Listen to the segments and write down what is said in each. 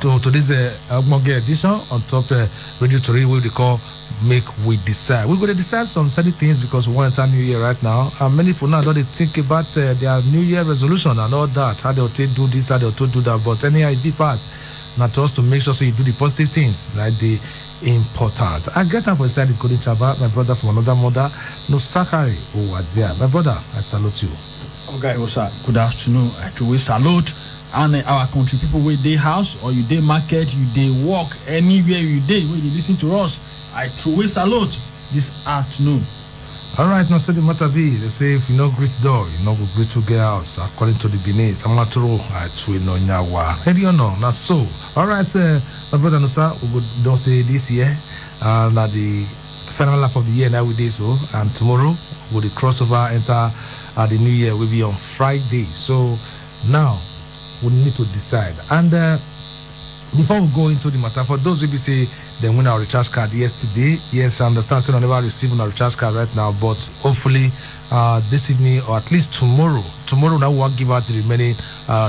to today's Agmoge edition on top Radio Tori, what they call Make We Decide. We're going to decide some certain things because we want to enter New Year right now. And many people now don't think about their New Year resolution and all that. How they'll do this, how they'll do that. But anyhow, it be passed. Now to us to make sure so you do the positive things, like the important. I get up for inside the Golden Chaba, my brother from another mother, no Sakari Owadia. My brother, I salute you. Okay, good afternoon. I truly salute. And our country people with their house or you day market, you day walk anywhere you day where you listen to us. I truly salute this afternoon. All right, now say the matter be. They say if you not greet door, you not go greet to get house. According to the Benin, I'm not true. I truly know nyawa. Hey, you know, not so. All right, my brother Nusa, we go don't say this year, and at the final lap of the year now we do so, and tomorrow with the crossover enter the new year will be on Friday. So now we need to decide. And before we go into the matter, for those who be say they win our recharge card yesterday, yes, I understand so I never received our recharge card right now, but hopefully this evening or at least tomorrow now we'll give out the remaining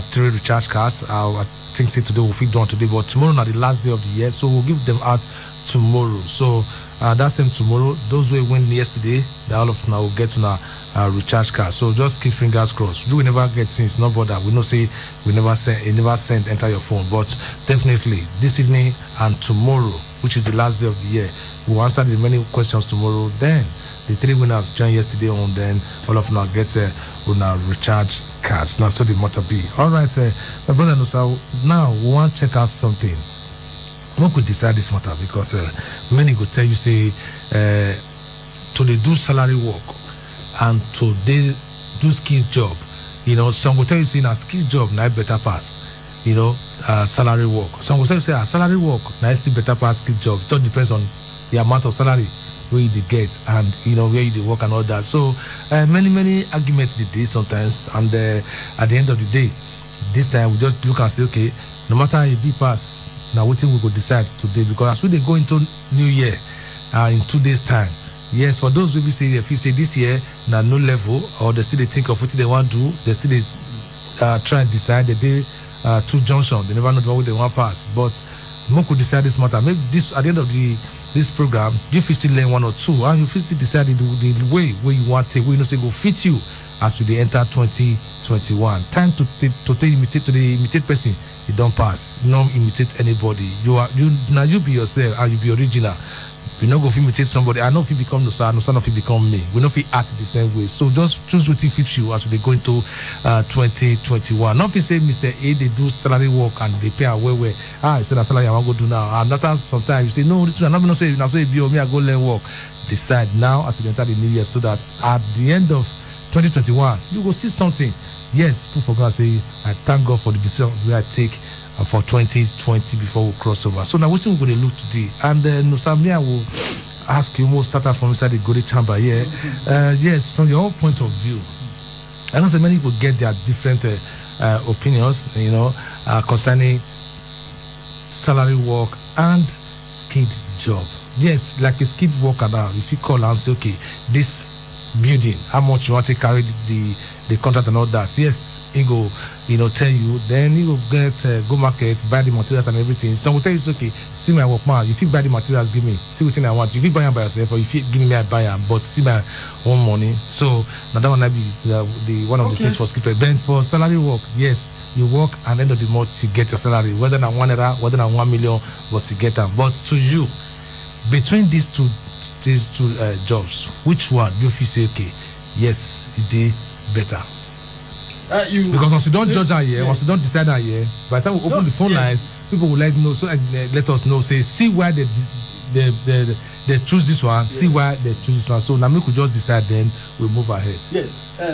3 recharge cards. I think say today we'll fit done today, but tomorrow now the last day of the year, so we'll give them out tomorrow. So that same tomorrow, those who win yesterday, they all of now will get to our recharge card. So just keep fingers crossed. We never get things, no bother. We know say we never send enter your phone, but definitely this evening and tomorrow, which is the last day of the year, we'll answer the remaining questions tomorrow. Then the 3 winners joined yesterday on, then all of now get on our recharge cards. Now so the matter be. All right, my brother Nusa, now we want to check out something. One could decide this matter because many could tell you say to they do salary work and to they do skill job. You know, some will tell you say a skill job now better pass. You know, salary work. Some will tell you say salary work now still better pass skill job. It all depends on the amount of salary where you get and you know where you work and all that. So many arguments today sometimes, and at the end of the day, this time we just look and say, okay, no matter how it be pass. Now, what we will decide today, because as we go into New Year in 2 days' time, yes, for those who be say if you say this year now no level, or they still think of what they want to do, they still try and decide the day to junction. They never know what they want pass. But more could decide this matter. Maybe this at the end of this program, you still learn 1 or 2, and you still decide the way where you want to take, where you know say go fit you as we enter 2021. Time to imitate person. You don't pass. You don't imitate anybody. You be yourself and you be original. You not go to imitate somebody. I know if you become Nusa, Nusa if you become me. We know if you act the same way. So just choose what fits you as we go into 2021. Not if you say Mr. A they do salary work and they pay away where I said that salary I want to go do now. And that sometimes you say no, this one I'm not saying now so it be me I go learn work. Decide now as we enter the new year so that at the end of 2021 you will see something. Yes, people forgot to say, I thank God for the decision we I take for 2020 before we cross over. So now, what we're going to look today, and Nusamia will ask you, we'll start from inside the Golden Chamber here. Yes, from your own point of view, I know so many people get their different opinions, you know, concerning salary work and skilled job. Yes, like a skilled worker now, if you call and say, okay, this building, how much you want to carry the contract and all that. Yes, he go, you know, tell you. Then he will get go market, buy the materials and everything. Some will tell you, it's okay. See my work, man. If you buy the materials, give me. See what thing I want. If you buy them by yourself, or if you give me, I buy them. But see my own money. So now that one might be the one of the things for skipper. Then for salary work, yes, you work and end of the month you get your salary, whether na 1 naira, whether na 1 million, but you get them. But to you, between these two jobs, which one do you feel say okay? Yes, it did better. Because once we don't judge our year, once we don't decide our year, by the time we open the phone lines, people will let us know. Say, see why they choose this one. See why they choose this one. So now we could just decide. Then we move ahead. Yes,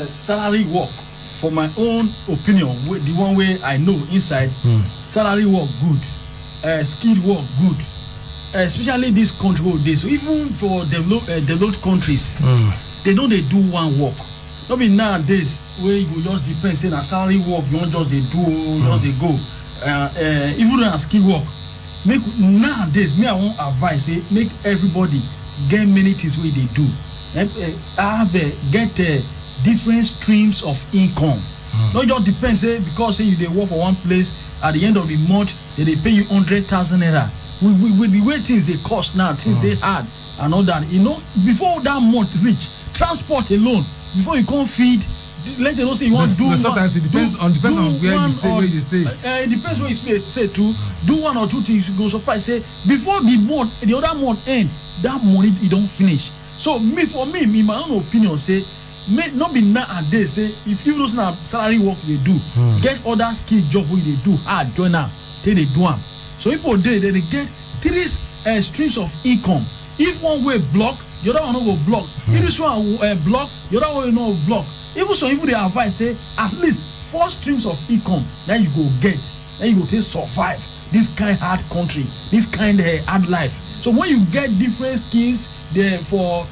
salary work. For my own opinion, the one way I know inside, salary work good, skilled work good. Especially this country days. So even for developed countries, they know they do one work. Not be nowadays where you go just depend say na salary work you want just they do just they go. Even on skill work, make nowadays me I won't advise say make everybody get many things where they do. Get different streams of income. Not just depend say because say you they work for one place at the end of the month they pay you 100,000 naira. With the way things they cost now, things they hard and all that. You know, before that month reach, transport alone, before you can't feed, let them know say you want to do. Sometimes it depends on where you stay. Where you stay. It depends where you stay. Say too, do one or two things. You go surprise. Say before the other month end, that money it don't finish. So for me, in my own opinion, say may not be nowadays. Say if you lose now salary work they do, get other skill job where they do hard join now till they do them. So people they get three streams of income. If one way block, the other one no go block. If this one block, the other one no block. Even so, even they advise say at least 4 streams of income that you go get, then you go take survive this kind of hard country, this kind of hard life. So when you get different skills, there for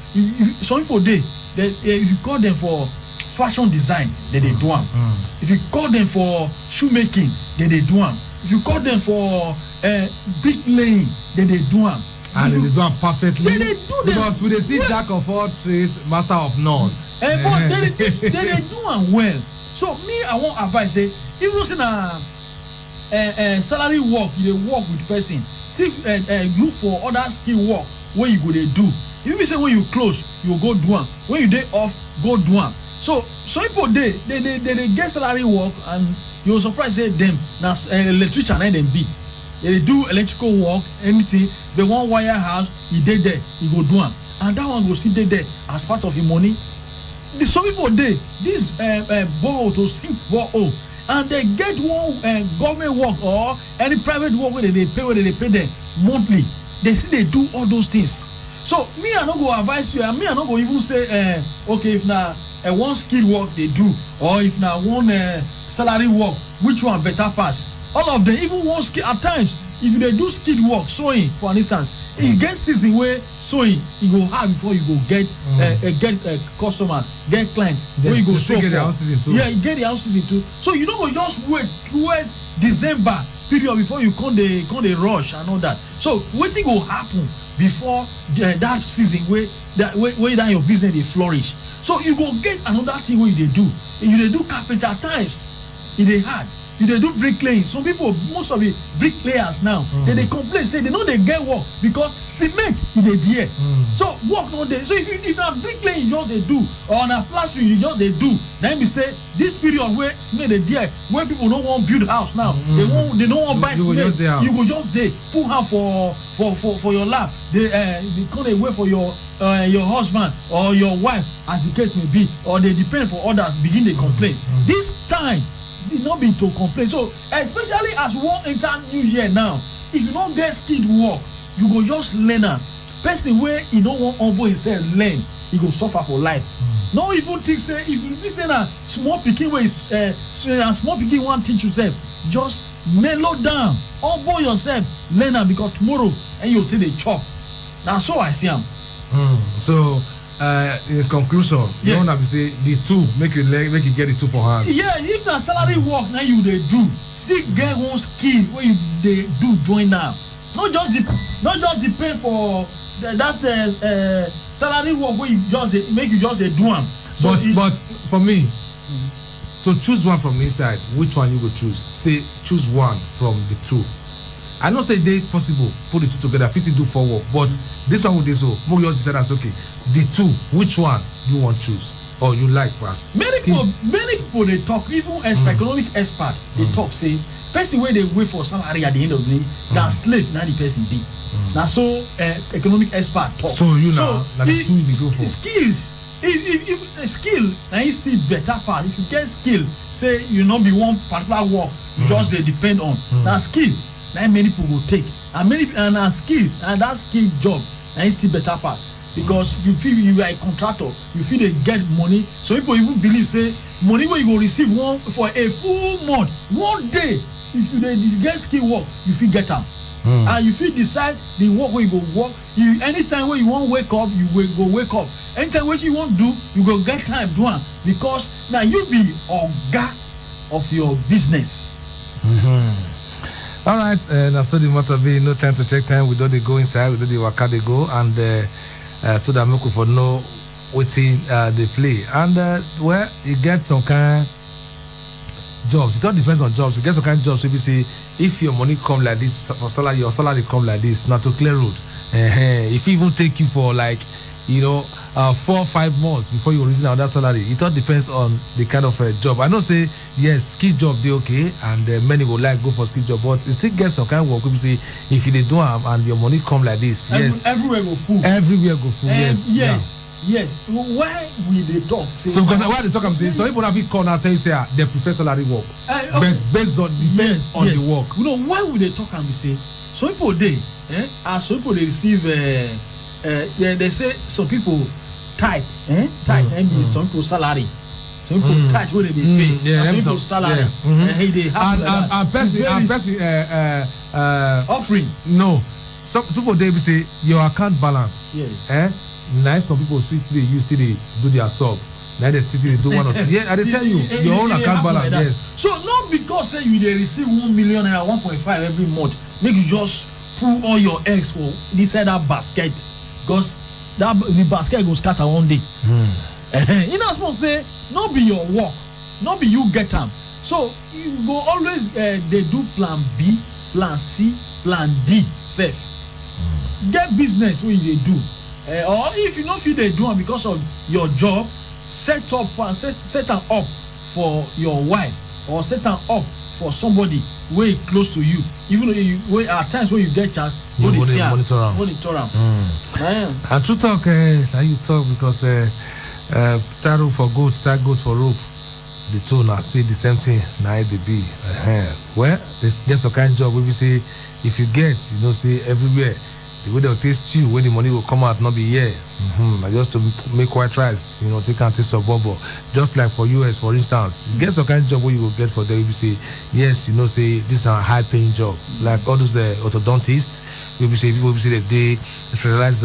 some people if you call them for fashion design, then they do them. If you call them for shoemaking, then they do them. If you call them for bricklaying, then they do them. And they do them perfectly. They do them because we see jack of all trades, master of none. But they do them well. So me, I want advice say if you see na salary work, you dey work with person. See look for other skill work where you go dey do. If you say when you close, you go do them. When you day off, go do them. So people they get salary work and you will surprise say them na electrician and them be. They do electrical work, anything. They want wire house, he dey there, he go do them. And that one go sit there as part of his money. Some people this borrow to sink borrow and they get one government work or any private work where they pay them monthly. They see they do all those things. So me I not go advise you, and me I not go even say okay if now one skill work they do or if now one salary work, which one better pass? All of them, even one skill at times. If they do skilled work, sewing for instance, you get season where sewing you go hard before you go get customers, get clients where you go sew get their own season too. Yeah, you get their own season too. So you don't go just wait towards December period before you come the rush and all that. So what thing will happen before that season where that your business they flourish? So you go get another thing where they do. You do carpenter at times. It is hard. They do bricklaying. Some people, most of the bricklayers now, they complain, say they know they get work because cement is there. So work no day. So if na bricklaying you just they do, or na plastering you just they do, then we say this period where cement is there, where people don't want build house now, they don't want buy cement. You go just there, put her for your lap. They can't wait for your husband or your wife, as the case may be, or they depend for others. Begin they complain. This time. Did not be to complain. So especially as we won't enter new year now, if you don't get skilled work, you go just learn am. Person where he don't want humble himself learn, he go suffer for life. No even think say if you be say na small pikin wey small pikin want teach yourself, just mellow down, humble yourself, learn am because tomorrow and you take the chop. Now so I see am. So in conclusion, you don't have to say the two make you get the two for hand. Yeah, if na salary work now you they do, see get one skill where you they do join now. Not just depend for that salary work where you just make you just do them. So but for me, to choose one from inside, which one you go choose? Say choose one from the two. I know say they possible put the two together, 50 do for work, but this one with this so more just decide as okay. The two, which one you want to choose or you like first? Many people they talk, even as economic expert, they talk say person where they wait for salary at the end of the day, that slave now the person be. Now so economic expert talk. So you know the two you go for skills. If a skill now you see better part. If you get skill, say you not be one particular work, just they depend on. Now skill. Now many people will take and skill and that skill job and you see better pass because you feel you are a contractor, you feel they get money. So people even believe say money where you go receive one for a full month, one day. If you get skill work, you feel get them. And you feel decide the work where you go work. You anytime where you want wake up, you will go wake up. Anytime what you want do, you go get time do one because now you be oga of your business. All right, now so the matter be no time to check time. We don't they go inside, we don't they waka they go, and so that make for know what they play. And well, you get some kind jobs. It all depends on jobs. You get some kind of jobs. So we say if your money come like this for salary, your salary come like this, not to clear road. If it even take you for like 4 or 5 months before you reason on that salary, it all depends on the kind of job. I know say yes, skill job they okay, and many will like go for skill job, but it still get some kind of work. We say if you dey do and your money come like this, yes, everywhere go full. Everywhere go full. Yes. Yes. Why we dey talk? So because why they talk, I'm saying some people have it call and tell you say they prefer salary work, but based on the work. You know why we dey talk and we say some people as some people they receive they say some people tight some people salary, some people tight wey they pay, some people salary they have and person offering. No, some people they be say your account balance. Nice, some people still use to do their sub. Now they do 1 or 2. Yeah, I tell you your own account balance. Yes. So not because say you they receive 1 million and 1.5 every month, make you just pull all your eggs for inside that basket, because the basket go scatter one day. You know, supposed to say not be your work, not be you get them. So you go always they do plan B, plan C, plan D safe. Get business when they do. Or if you know if you they do it because of your job, set them up for your wife, or set them up for somebody way close to you. Even though at times when you get chance, you monitor around. And true talk, how you talk, because tie rope for goat, tie goat for rope. The two are still the same thing. Now it be. Well, there's just a kind of job where we say if you get, say everywhere. The way they'll taste you when the money will come out, not be here. Just to make white rice, take and taste of bubble. Just like for US, for instance, get some kind of job where you will get for them. You say, yes, say this is a high paying job. Like all those orthodontists, people say that they specialize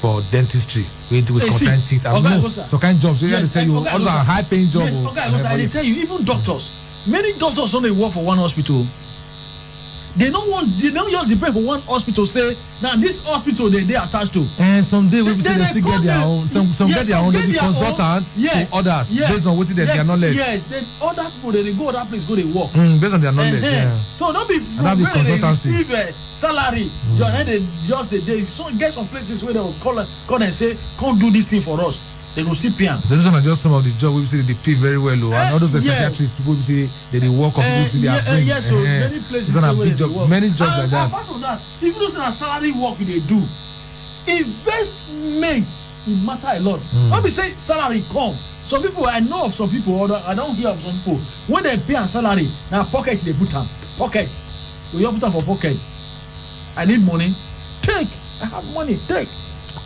for dentistry. We do with concerned teeth. Some kind of jobs. So you have to tell you, all those are high paying jobs. I tell you, even doctors, many doctors only work for one hospital. They don't just depend for one hospital. Say now this hospital they attached to. And someday we say they still get their own. Some get their own. They be consultants to others based on what their knowledge. Yes, then other people they go other place go they work. Based on their knowledge. So don't be from where they receive salary. They so get some places where they will call and say, "Come do this thing for us." They go see PM. So this one are just some of the job we say they pay very well, and all those psychiatrists people say they work on people to their brain. Yes, so many places many jobs like that. Apart from that, even those that salary work they do, investment it matter a lot. When we say salary come, some people I know of some people, or I don't hear of some people when they pay a salary now pocket they put them pocket. We put them for pocket. I need money. Take. I have money. Take.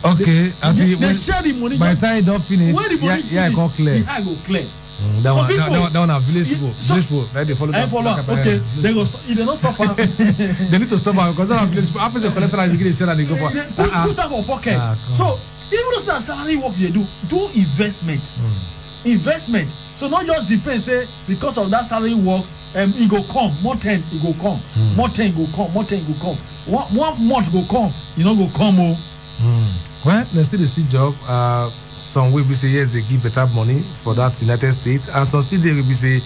Okay, they share the money. By the time it don't finish, when the money it go clear. The eye go clear. That one are village people. Village people, right? They follow. Okay, they go. If they don't suffer, they need to stop because some village people. After your cholesterol, you get a share and they go for. Put that for pocket. So even though that salary work they do investment. Investment. So not just depend say because of that salary work, it go come more 10. It go come more 10. Go come more 10. Go come. One month go come. Go come. Well, let's still see job. Some will be say yes, they give better money for that United States, and some still they will be say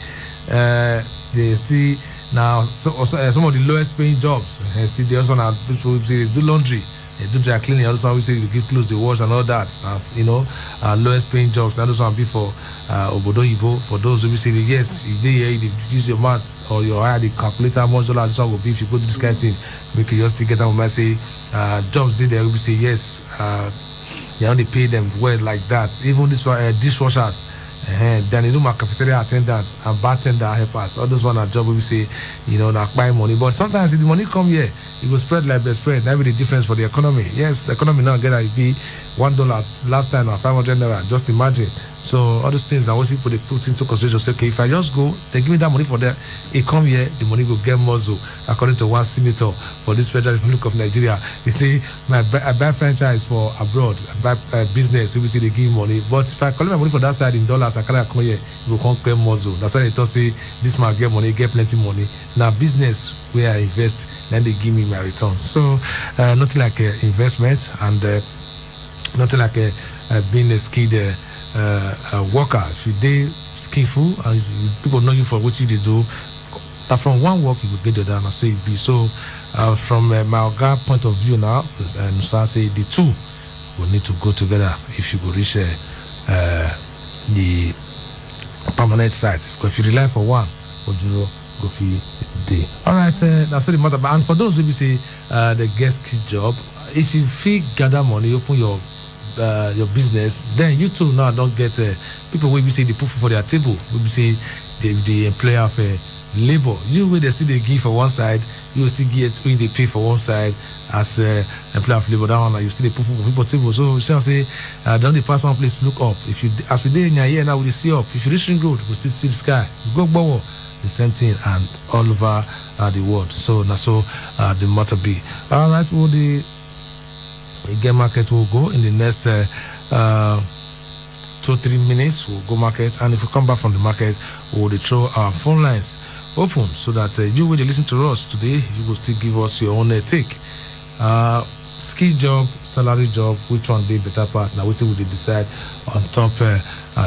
they still now some of the lowest paying jobs. Still they also now people will say they do laundry, they do dry cleaning. Also, we say they give clothes, they wash and all that. As lowest paying jobs. Now those one be for Obodo Ibo. For those who will say yes, if they here, you use your math or your eye, the calculator how much dollars this one will be if you go do this kind of thing. Make you just get them. Say jobs did there. We say yes. You only pay them well like that. Even this dishwashers, then you do my cafeteria attendants and bartender helpers. All those one are job we say, not buy money. But sometimes if the money come here, it will spread like the spread. That be the difference for the economy. Yes, the economy now get it be $1 last time or 500 naira. Just imagine. So all those things that also people they put into consideration. Say, okay, if I just go, they give me that money for that. It come here, the money go get muzzle. According to one senator for this Federal Republic of Nigeria, he say, I buy franchise for abroad, I buy business. So we say they give money. But if I collect my money for that side in dollars, I can't come here. It will come get muzzle. That's why they thought say this man get money, get plenty money. Now business where I invest, then they give me my returns. So nothing like investment and nothing like being a skilled worker. If you skillful and people know you for what you do. Now from one work you will get the other, and I say it be so. From my Oga point of view now, and so I say the two will need to go together if you go reach the permanent site. Because if you rely for one, go for day. All right, that's the matter. And for those who say the guest key job, if you feel gather money, open your business, then you too now don't get people will be say they put food for their table. Will be say the employer of labor. You will they still they give for one side, you will still get when they pay for one side as employer of labor. That one you still they put food for people's table. So say don't the pass one place look up. If you as we did in your year now we see up. If you reach ring road, we still see the sky. Go bow. The same thing and all over the world. So now the matter be. All right, well the game market will go in the next 2-3 minutes. We'll go market, and if we come back from the market, we'll throw our phone lines open so that you will listen to us today. You will still give us your own take. Ski job, salary job, which one they better pass? Now, what will they decide on top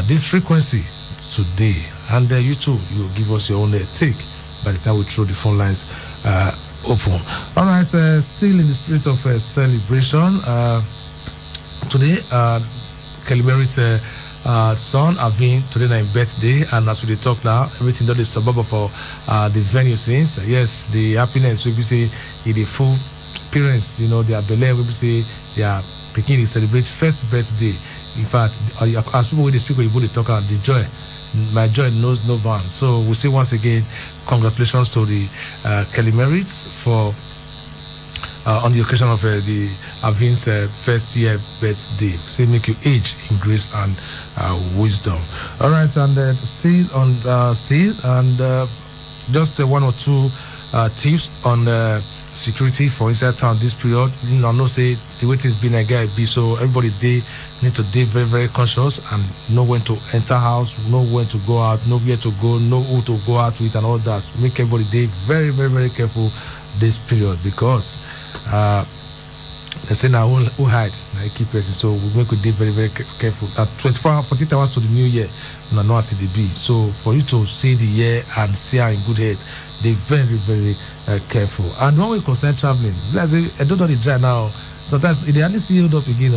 this frequency today? And you too, you will give us your own take by the time we throw the phone lines open. All right, still in the spirit of celebration, today, Kelly Merritt's son Avin today na him birthday, and as we talk now, everything that is suburb for the venue since. Yes, the happiness we be say the full parents, you know, their belay we be say they are beginning to celebrate first birthday. In fact, as people when they speak, when they talk about the joy. My joy knows no bounds. So we say once again, congratulations to the Kelly Merritts for on the occasion of the Avin's first year birthday. Say make you age in grace and wisdom. All right, and still and just one or two tips on security for inside town this period. You know say the way it's been a guy be, so everybody they need to be very, very conscious and know when to enter house, know when to go out, know where to go, know who to go out with and all that. Make everybody they very, very, very careful this period, because they say now who hide now keep person, so we make it very, very careful. At 48 hours to the new year, no know as it be. So for you to see the year and see her in good health, they very, very careful. And when we concern traveling, let's say I don't know the dry now. Sometimes they hardly see hold up again.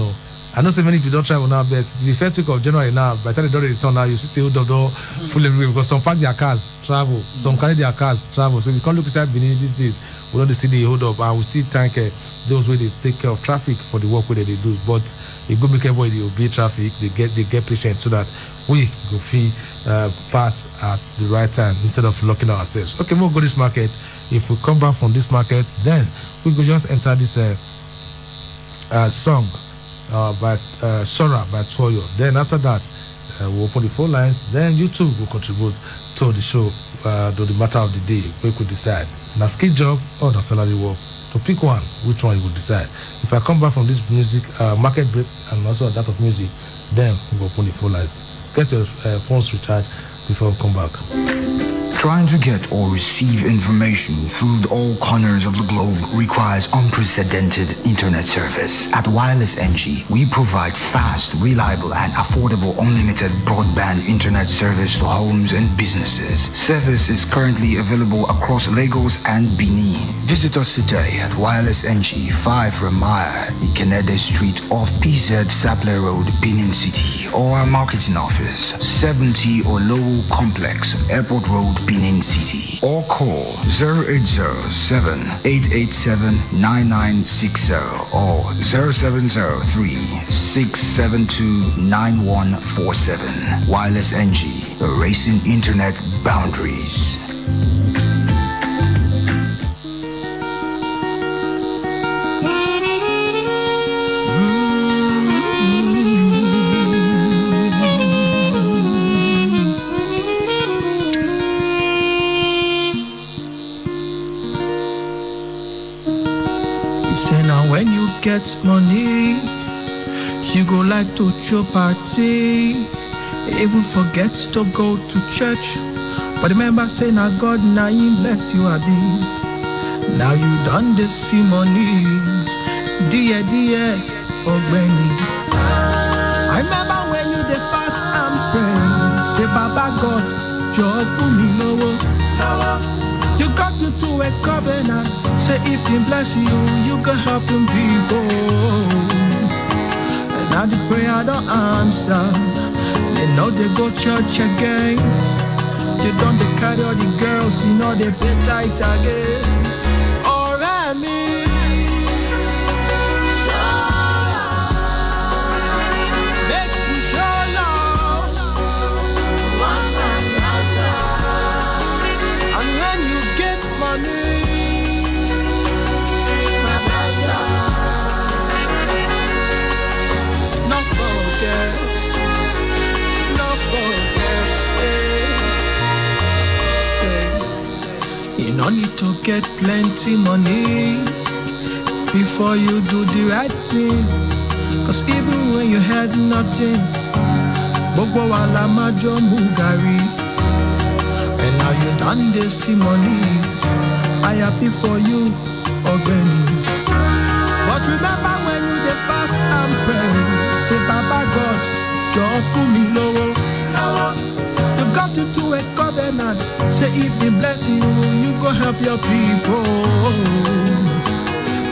I know so many people don't travel now, but the first week of January now, by the time they don't return now, you see hold up full everywhere, because some park their cars, travel, some carry their cars, travel. So we can't look inside Benin these days. We don't see the hold up, and we still thank those where they take care of traffic for the work where they do. But it go make everybody they obey traffic, they get patient so that we go free pass at the right time instead of locking ourselves. Okay, we'll go this market. If we come back from this market, then we go just enter this song by Sora by Toyo. Then after that, we'll open the phone lines. Then you too will contribute to the show, to the matter of the day. We could decide na skill job or na salary work. To pick one, which one you will decide. If I come back from this music market break and also that of music, then we'll open the phone lines. Get your phones recharged before we come back. Trying to get or receive information through all corners of the globe requires unprecedented internet service. At Wireless NG, we provide fast, reliable, and affordable unlimited broadband internet service to homes and businesses. Service is currently available across Lagos and Benin. Visit us today at Wireless NG, 5 Ramaya, Ikenede Street off PZ Saple Road, Benin City, or our marketing office, 70 Olowo Complex, Airport Road, Benin City, or call 0807-887-9960 or 0703-672-9147. Wireless NG, erasing internet boundaries. When you get money, you go like to your party, even forget to go to church. But remember, say now God now He bless you a bit. Now you done the see money, dear, oh Benny. I remember when you the fast and pray, Say Baba God, jọ̀ọ́ fún mi lówó. You got into a covenant. Say if he bless you, you can help him people. And now the prayer don't answer. They know they go church again. You don't they carry all the girls, you know they play tight again. Ọ̀rẹ́ mi. Make you show love. And when you get money, not forget, say, you don't need to get plenty money before you do the right thing. Cause even when you had nothing, gbogbo wa la ma jọ mu gàrí. And now you done dey see money, I happy for you, Ọ̀gbẹ́ni. But remember when you dey fast and pray, say Baba God, jọ̀ọ́ fún mi lówó. You got into a covenant, say if he bless you, you go help your people.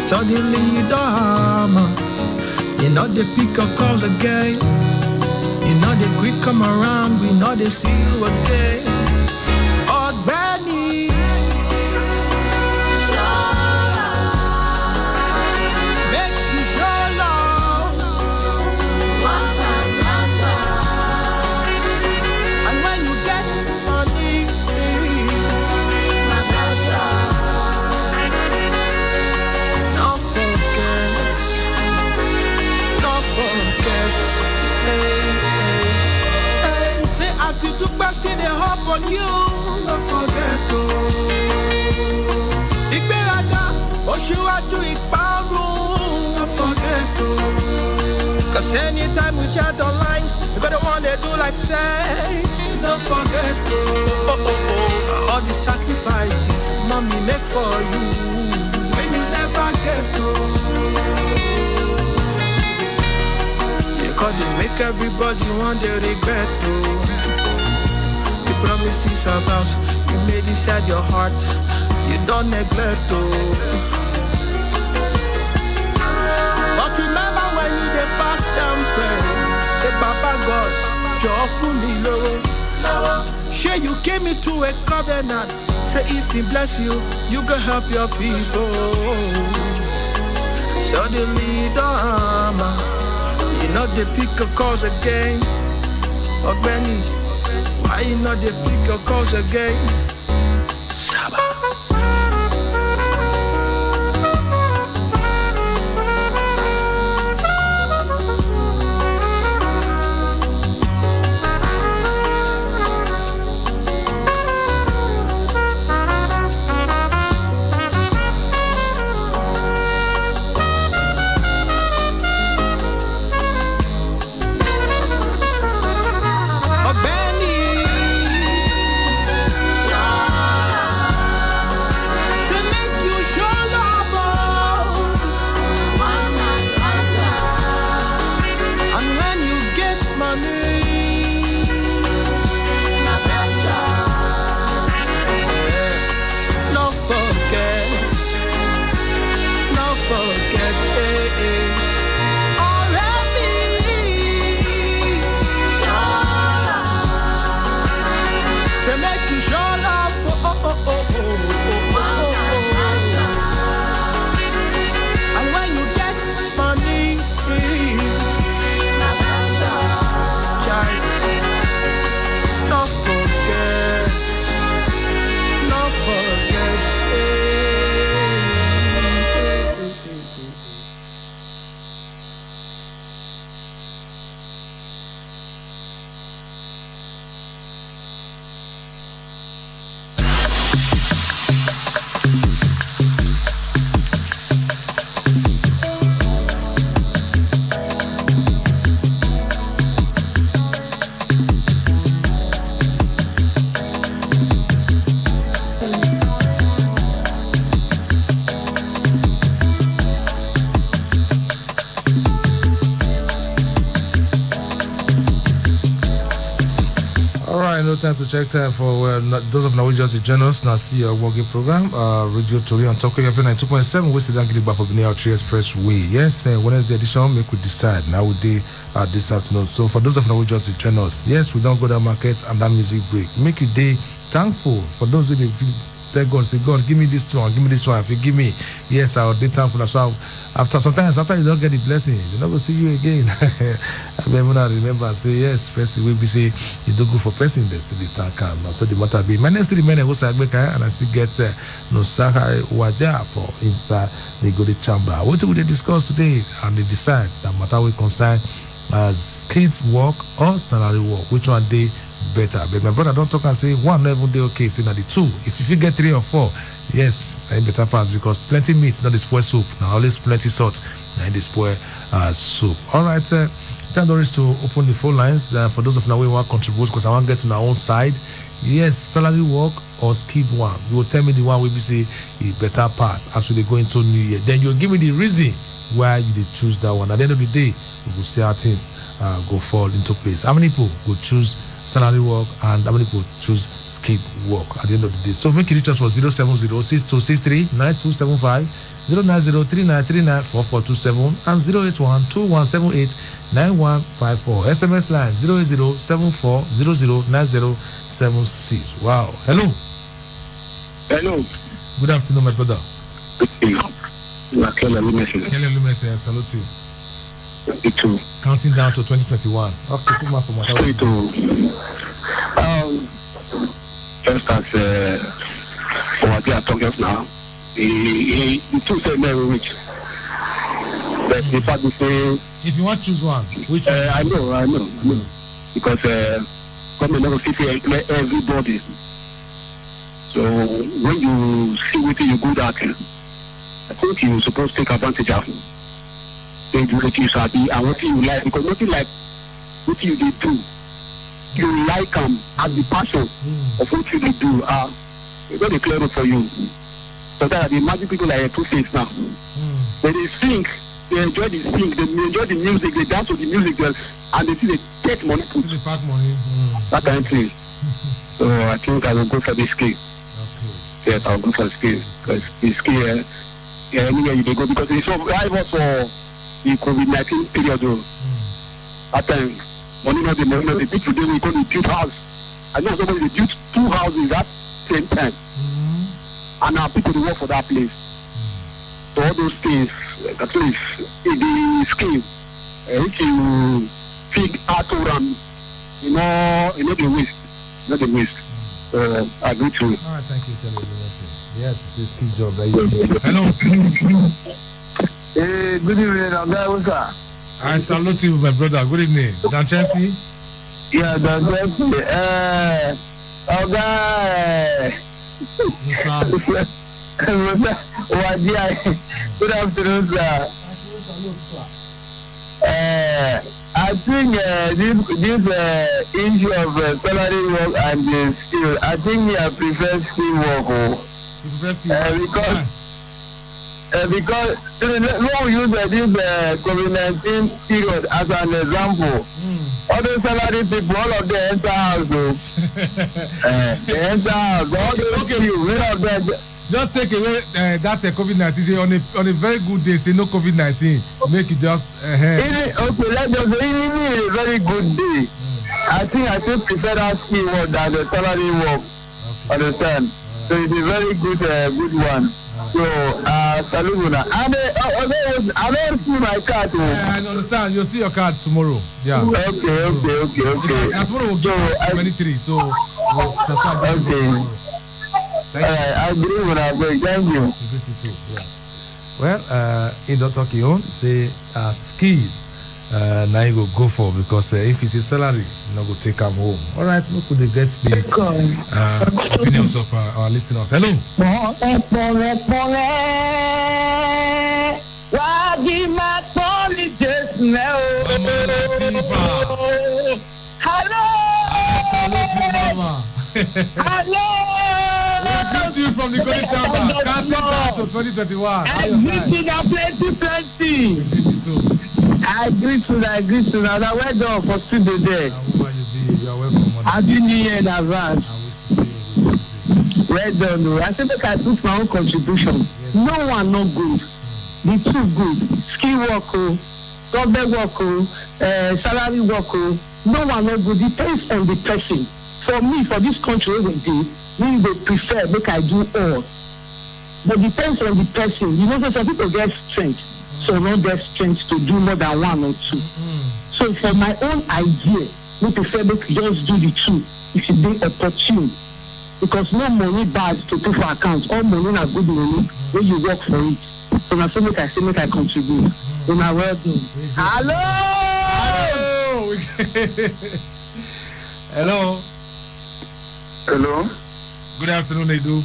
Suddenly you don't hammer, you know they pick your calls again. You know they quick come around, we know they see you again. Ọ̀gbẹ́ni. Make you show love. And when you get money, don't forget, hey, hey. Say attitude question they hop on you, don't forget to. Ìgbéraga, oṣùwàjú ìparun, don't forget to. Cause anytime we chat online, you got the one they do like say, don't forget to. All the sacrifices mommy make for you, when you never get to. Cause they make everybody want to regret to. The promises of vows you made inside your heart, you don't neglect to. But remember when you dey fast and pray, say Baba God, jọ̀ọ́ fún mi lówó. Shey you came into a covenant, say if he bless you, you go help your people. Suddenly you don't hammer, you know they pick your calls again. Ọ̀gbẹ́ni, why you know they pick your calls again? Saba. time to check time for those of now just join us. Now still your working program, Radio Tori on Talk FM 92.7. We sit down get for Benin Tree Expressway. Yes, Wednesday edition make we decide now we do this afternoon. So for those of now just join us, yes, we don't go to the market and that music break. Make you day thankful for those who they feel. Tell God, say God, give me this one, give me this one. If you give me, yes, I'll be thankful. So after sometimes after you don't get the blessing, you never see you again. I remember and say yes, person will be say you don't go for person, they still be thank him. So the matter be my name still remain and I still get no Sahara Waja for inside the good chamber. What will they discuss today and they decide that matter will concern as skilled work or salary work, which one they better. But my brother don't talk and say one never day okay, say now the two. If you get 3 or 4, yes, I better part because plenty meat, not the spoil soup. Now always plenty salt, and the spoil soup. All right, time Doris to open the phone lines for those of now we want to contribute because I want to get to our own side. Yes, salary work or skilled one. You will tell me the one we be say it better pass as we go into New Year. Then you'll give me the reason why you did choose that one. At the end of the day, we will see how things go fall into place. How many people will choose salary work and how many people choose skilled work at the end of the day? So make it reach us for 07062639275, 09039394427 and 08121789154. SMS line 08074009076. Wow. Hello. Hello. Good afternoon, my brother. Kelly Lumese, salute you. 22. Counting down to 2021. Okay, put my phone. 22. Just as what they are talking now, he too say very rich. But the fact is say, if you want to choose one, which one? I know. Because government never see everybody. So when you see what you good at, I think you're supposed to take advantage of it. They do what you sabi and what you like, because nothing like what you did do. You like them as the passion of what you did do. It's going to clear up for you. So that the magic people like Two-Face now. When they sing, they enjoy the sing, they enjoy the music, they dance to the music, and they see they take money put. That kind of thing. So I think I will go for this skill. Okay. Yes, I'll go for the skill. Because the skill, anywhere you go, because it's so rival for the COVID-19 period. At times, money not the money, not the people today we go to build house. I know somebody built 2 houses at the same time. And now people they work for that place. So all those things, at least in the scheme, if you think out around, you know the waste. Not the waste. I agree to you. All right, thank you, Kelly. Yes, it's a skill job that you do. Hello. Hey, good evening, Oga. What's up? I salute you, my brother. Good evening. Dan Chelsea? Yeah, Dan Chelsea. Oga. Musa. Good afternoon, sir. I think this issue of salary work and the skill, I think I prefer skill work. You prefer skill work? Because when we use this COVID-19 period as an example, all the salary people, all of them enter house. They enter house. All the skill, just take away that COVID-19. Say on a very good day, say no COVID-19. Make it just okay, let's just say even a very good day. I think I still prefer that skill work than the salary work. Okay. Understand? So it's a very good one. So salute. And I don't see my card. I understand. You'll see your card tomorrow. Yeah. Okay. And tomorrow we'll give you 23. So we'll subscribe tomorrow. I agree with that. Thank you. You too. Yeah. Well, in don't talk your own, say skill. Now you go for because if it's a salary, you know, go take them home. All right, we could get the opinions of our listeners. Hello. Hello. Hello. We greet you from the Golden Chamber. Counting down to 2021. I greet you now, plenty. We greet you too. I greet you now. Well done for studio there. You are welcome. Happy New Year in advance. I wish to see you. Well done. I said make I put my own contribution. Yes. No one not good. The two good. Skill work, government work, salary work. No one not good. Depends on the person. For me, for this country we do, we would prefer make I do all. But depends on the person. You know, so some people get strength, so not get strength to do more than one or two. So for my own idea, we prefer make just do the two if it be opportune. Because no money bad to put for account. All money na good money when you work for it. So na so make I contribute. In my well done. Hello. Hello. Hello. Good afternoon, Nedu.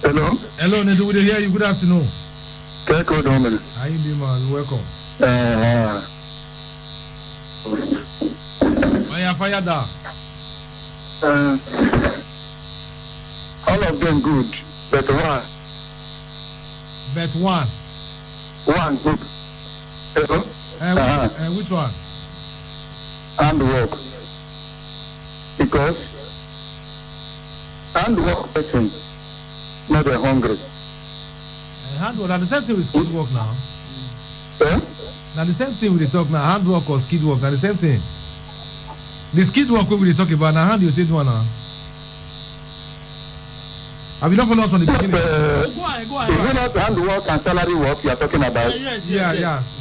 Hello. Hello, Nedu. We hear you. Good afternoon. Take hold on a minute. How you doing, man? Welcome. Fire down. All of them good, but one. Bet one. One good. Hello. Which one? Handwork. Because handwork person not they hungry. Handwork. Now the same thing with skid work now. Now the same thing we dey talk now. Handwork or skid work. Now the same thing. The skid work we dey talk about now. Hand you take one now. Have you not followed us from the beginning? Go ahead. Is it not handwork and salary work you are talking about? Yes.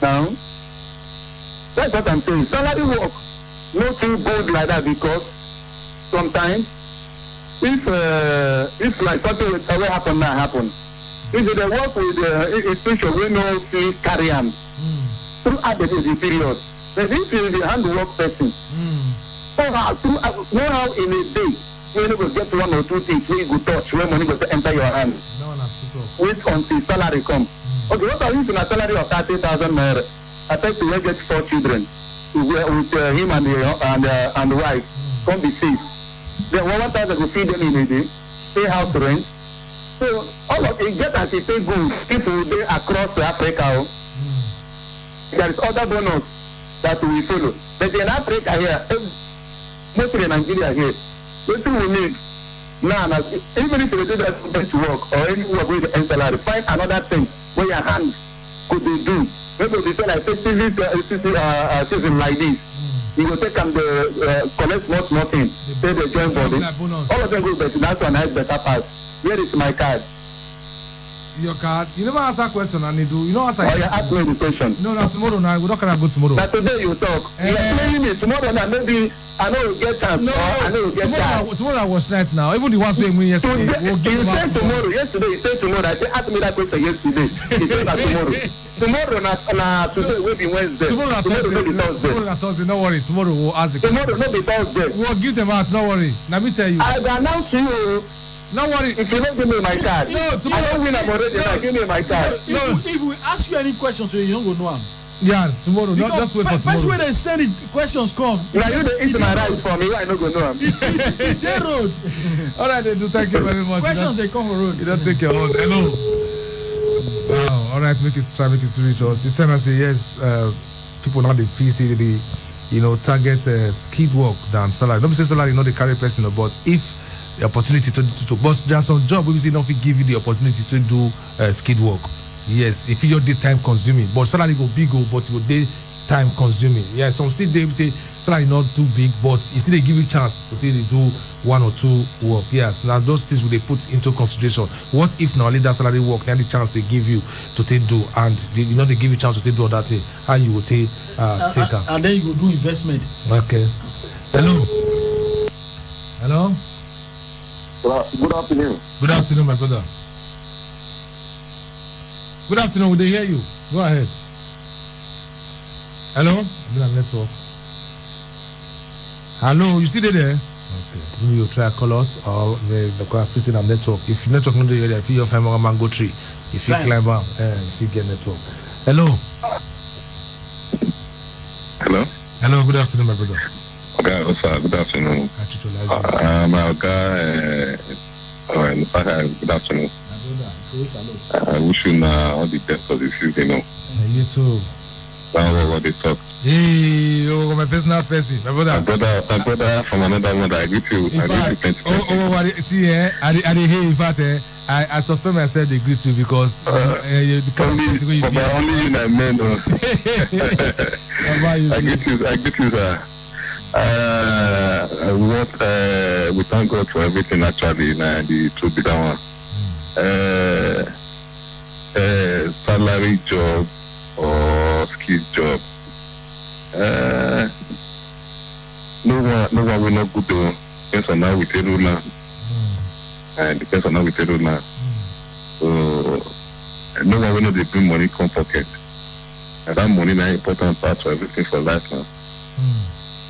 Now, that's what I'm saying. Salary work not too good like that because sometimes if like something will happen now happen. If they work with institution we know fee carry on throughout the period. But if you is a handwork person, somehow in a day, you will get one or two things where you go touch, where money will enter your hand. No, wait until salary come. Okay, what are you in a salary of 30,000 naira? I think to get 4 children with him and the wife. Come be safe. Then 1,000 will feed them in a day, pay house rent. So all of it get as it pay good. People they across Africa. There is other bonus that we follow. But in Africa here, mostly in Nigeria here, what we need now, even if you do that to work or any work with the salary, find another thing where your hands could be doing. Maybe they say like season like this. You will take them the collect small thing, pay the joint body. All of them go better. That's a nice better pass. Where is my card? Your card? You never answer a question, Anidu. You know answer. Oh, you ask me the question. No, tomorrow now. We're not gonna go tomorrow. But today you talk. You are playing me tomorrow now. Maybe I know you get time. No, I know you get time. Tomorrow I was night now. Even the ones we win yesterday, we'll give them out tomorrow. Yesterday, you said tomorrow. I said ask me that question yesterday. You said that tomorrow. Tomorrow na today will be Wednesday. Tomorrow na Thursday. Tomorrow na Thursday. No worry. Tomorrow we'll ask the question. Tomorrow no be Thursday. We'll give them out. No worry. Let me tell you. I will announce you. No worry. If you don't give me my card, no, tomorrow. I don't win. I'm already. No, give me my card. If we ask you any questions, you don't go know them. Yeah, tomorrow. Not just wait for tomorrow. First way they send it, questions come. Now you dey eat my rice for me. I no go know them. They road. All right, Edu. Thank you very much. Questions they come for road. You don't take your own. Hello. Wow. All right. Make it reach us. You send us a yes. People now they feel say they, target skid work than salary. Don't say salary not the carry person, but if the opportunity to but there are some job we say don't give you the opportunity to do skid work. Yes, if you do time consuming, but salary go big but it go day time consuming. Yeah, some still they say salary not too big, but it still they give you chance to do one or two work. Yes, now those things will they put into consideration. What if not only that salary work, then the chance they give you to do, and they give you chance to do all that thing, how you will take and then you go do investment. Okay. Hello. Good afternoon. Good afternoon, my brother. Good afternoon. Would they hear you? Go ahead. Hello. Network. Hello. You still there? Okay. Maybe you try to call us or the facing our network. If network not there, if you have a mango tree, if you climb up, if you get network. Hello. Hello. Hello. Good afternoon, my brother. Okay, good afternoon. My guy, good afternoon. I wish you all the best of the season. You too. What they talk. Hey, oh, my personal facing. My brother from another mother. I agree to you. See, I hear, in fact, I suspect myself they greet you because the kind of person you be. Only you and men. I greet you, sir. We thank God for everything actually, the truth be that one. Salary job or skill job. No one will not go to depends on how we tell you now. And depends on how we tell you now. So no one will not bring money come pocket. And that money is an important part for everything for life now.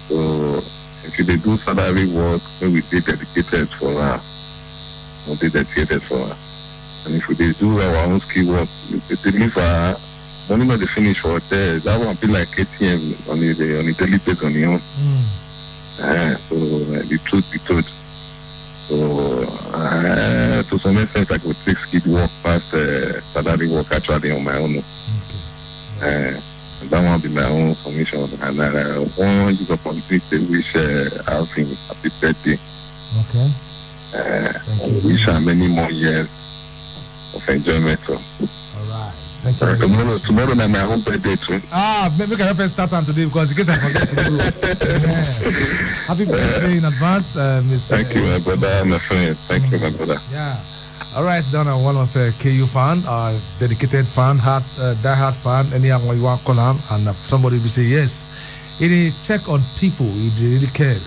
So if you do salary work, then we be dedicated for her. We'll be dedicated for her. And if we do our own skill work, we deliver money not the finish for there. That one be like ATM on the daily basis on your own. So the truth be told. So to some extent I could take skill work past salary work actually on my own. Okay. That one be my own commission, and I want this opportunity to wish Alvin happy birthday. Okay. Wish her many more years of enjoyment. So. All right. Thank you. Tomorrow night my own birthday too. Maybe I first start on today because in case I forget to do. Happy birthday in advance, Mr. Thank you, my brother, my friend. Thank you, my brother. Yeah. All right, it's done. I'm one of KU fan, dedicated fan, die-hard fan, anyone you want to call him, and somebody will say yes. It check on people. It really care,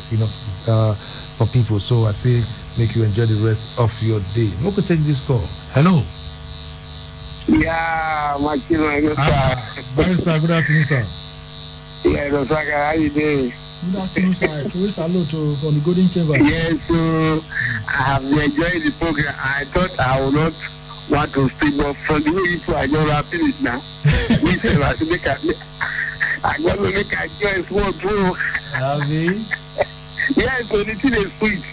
for people. So I say, make you enjoy the rest of your day. Who could take this call? Hello. Yeah, my children. Barrister, good afternoon, sir. Yeah, how you doing? Good afternoon, sir. We salute from the Golden Chamber. Yes, so I have enjoyed the program. I thought I would not want to speak, but from the way you I just wrapping it now. I'm going to make a choice more true. Yes, so the thing is sweet.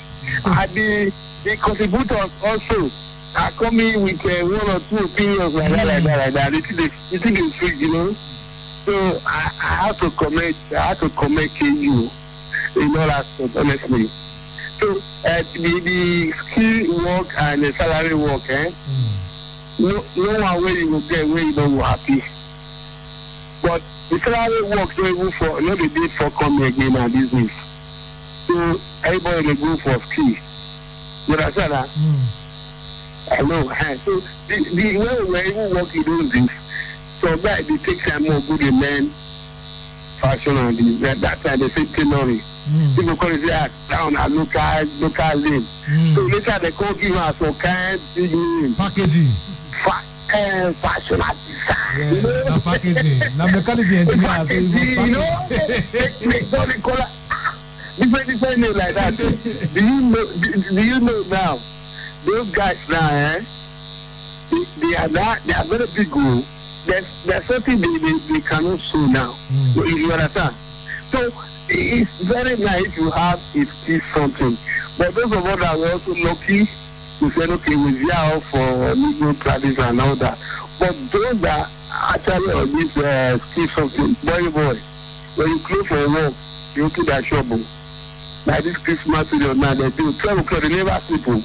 And the contributors also are coming with 1 or 2 opinions like that. The thing is sweet, So I have to comment KU in all aspects, honestly. So the skill work and the salary work, no one where you will get where you don't go happy. But the salary work no the day for coming again and business. So everybody will go for skill. You understand that? I know. So the way we even work in those things. So that they take time more good in men fashion and that time they say tailoring. People call it down a local name. So later they call give us some kind big name. Packaging. Fashion design. Yeah, packaging. Now mechanic engineer say they call different name like that. Do you know now? Those guys now, they are very big goal. There's something they cannot show now. You understand? So it's very nice you have it something. But those of us that were also lucky to say, okay, we're here for legal practice and all that. But those that actually on this skill something, boy, when you close for work, you open that shop. Like this Christmas period now, they do 12 o'clock, they never sleep.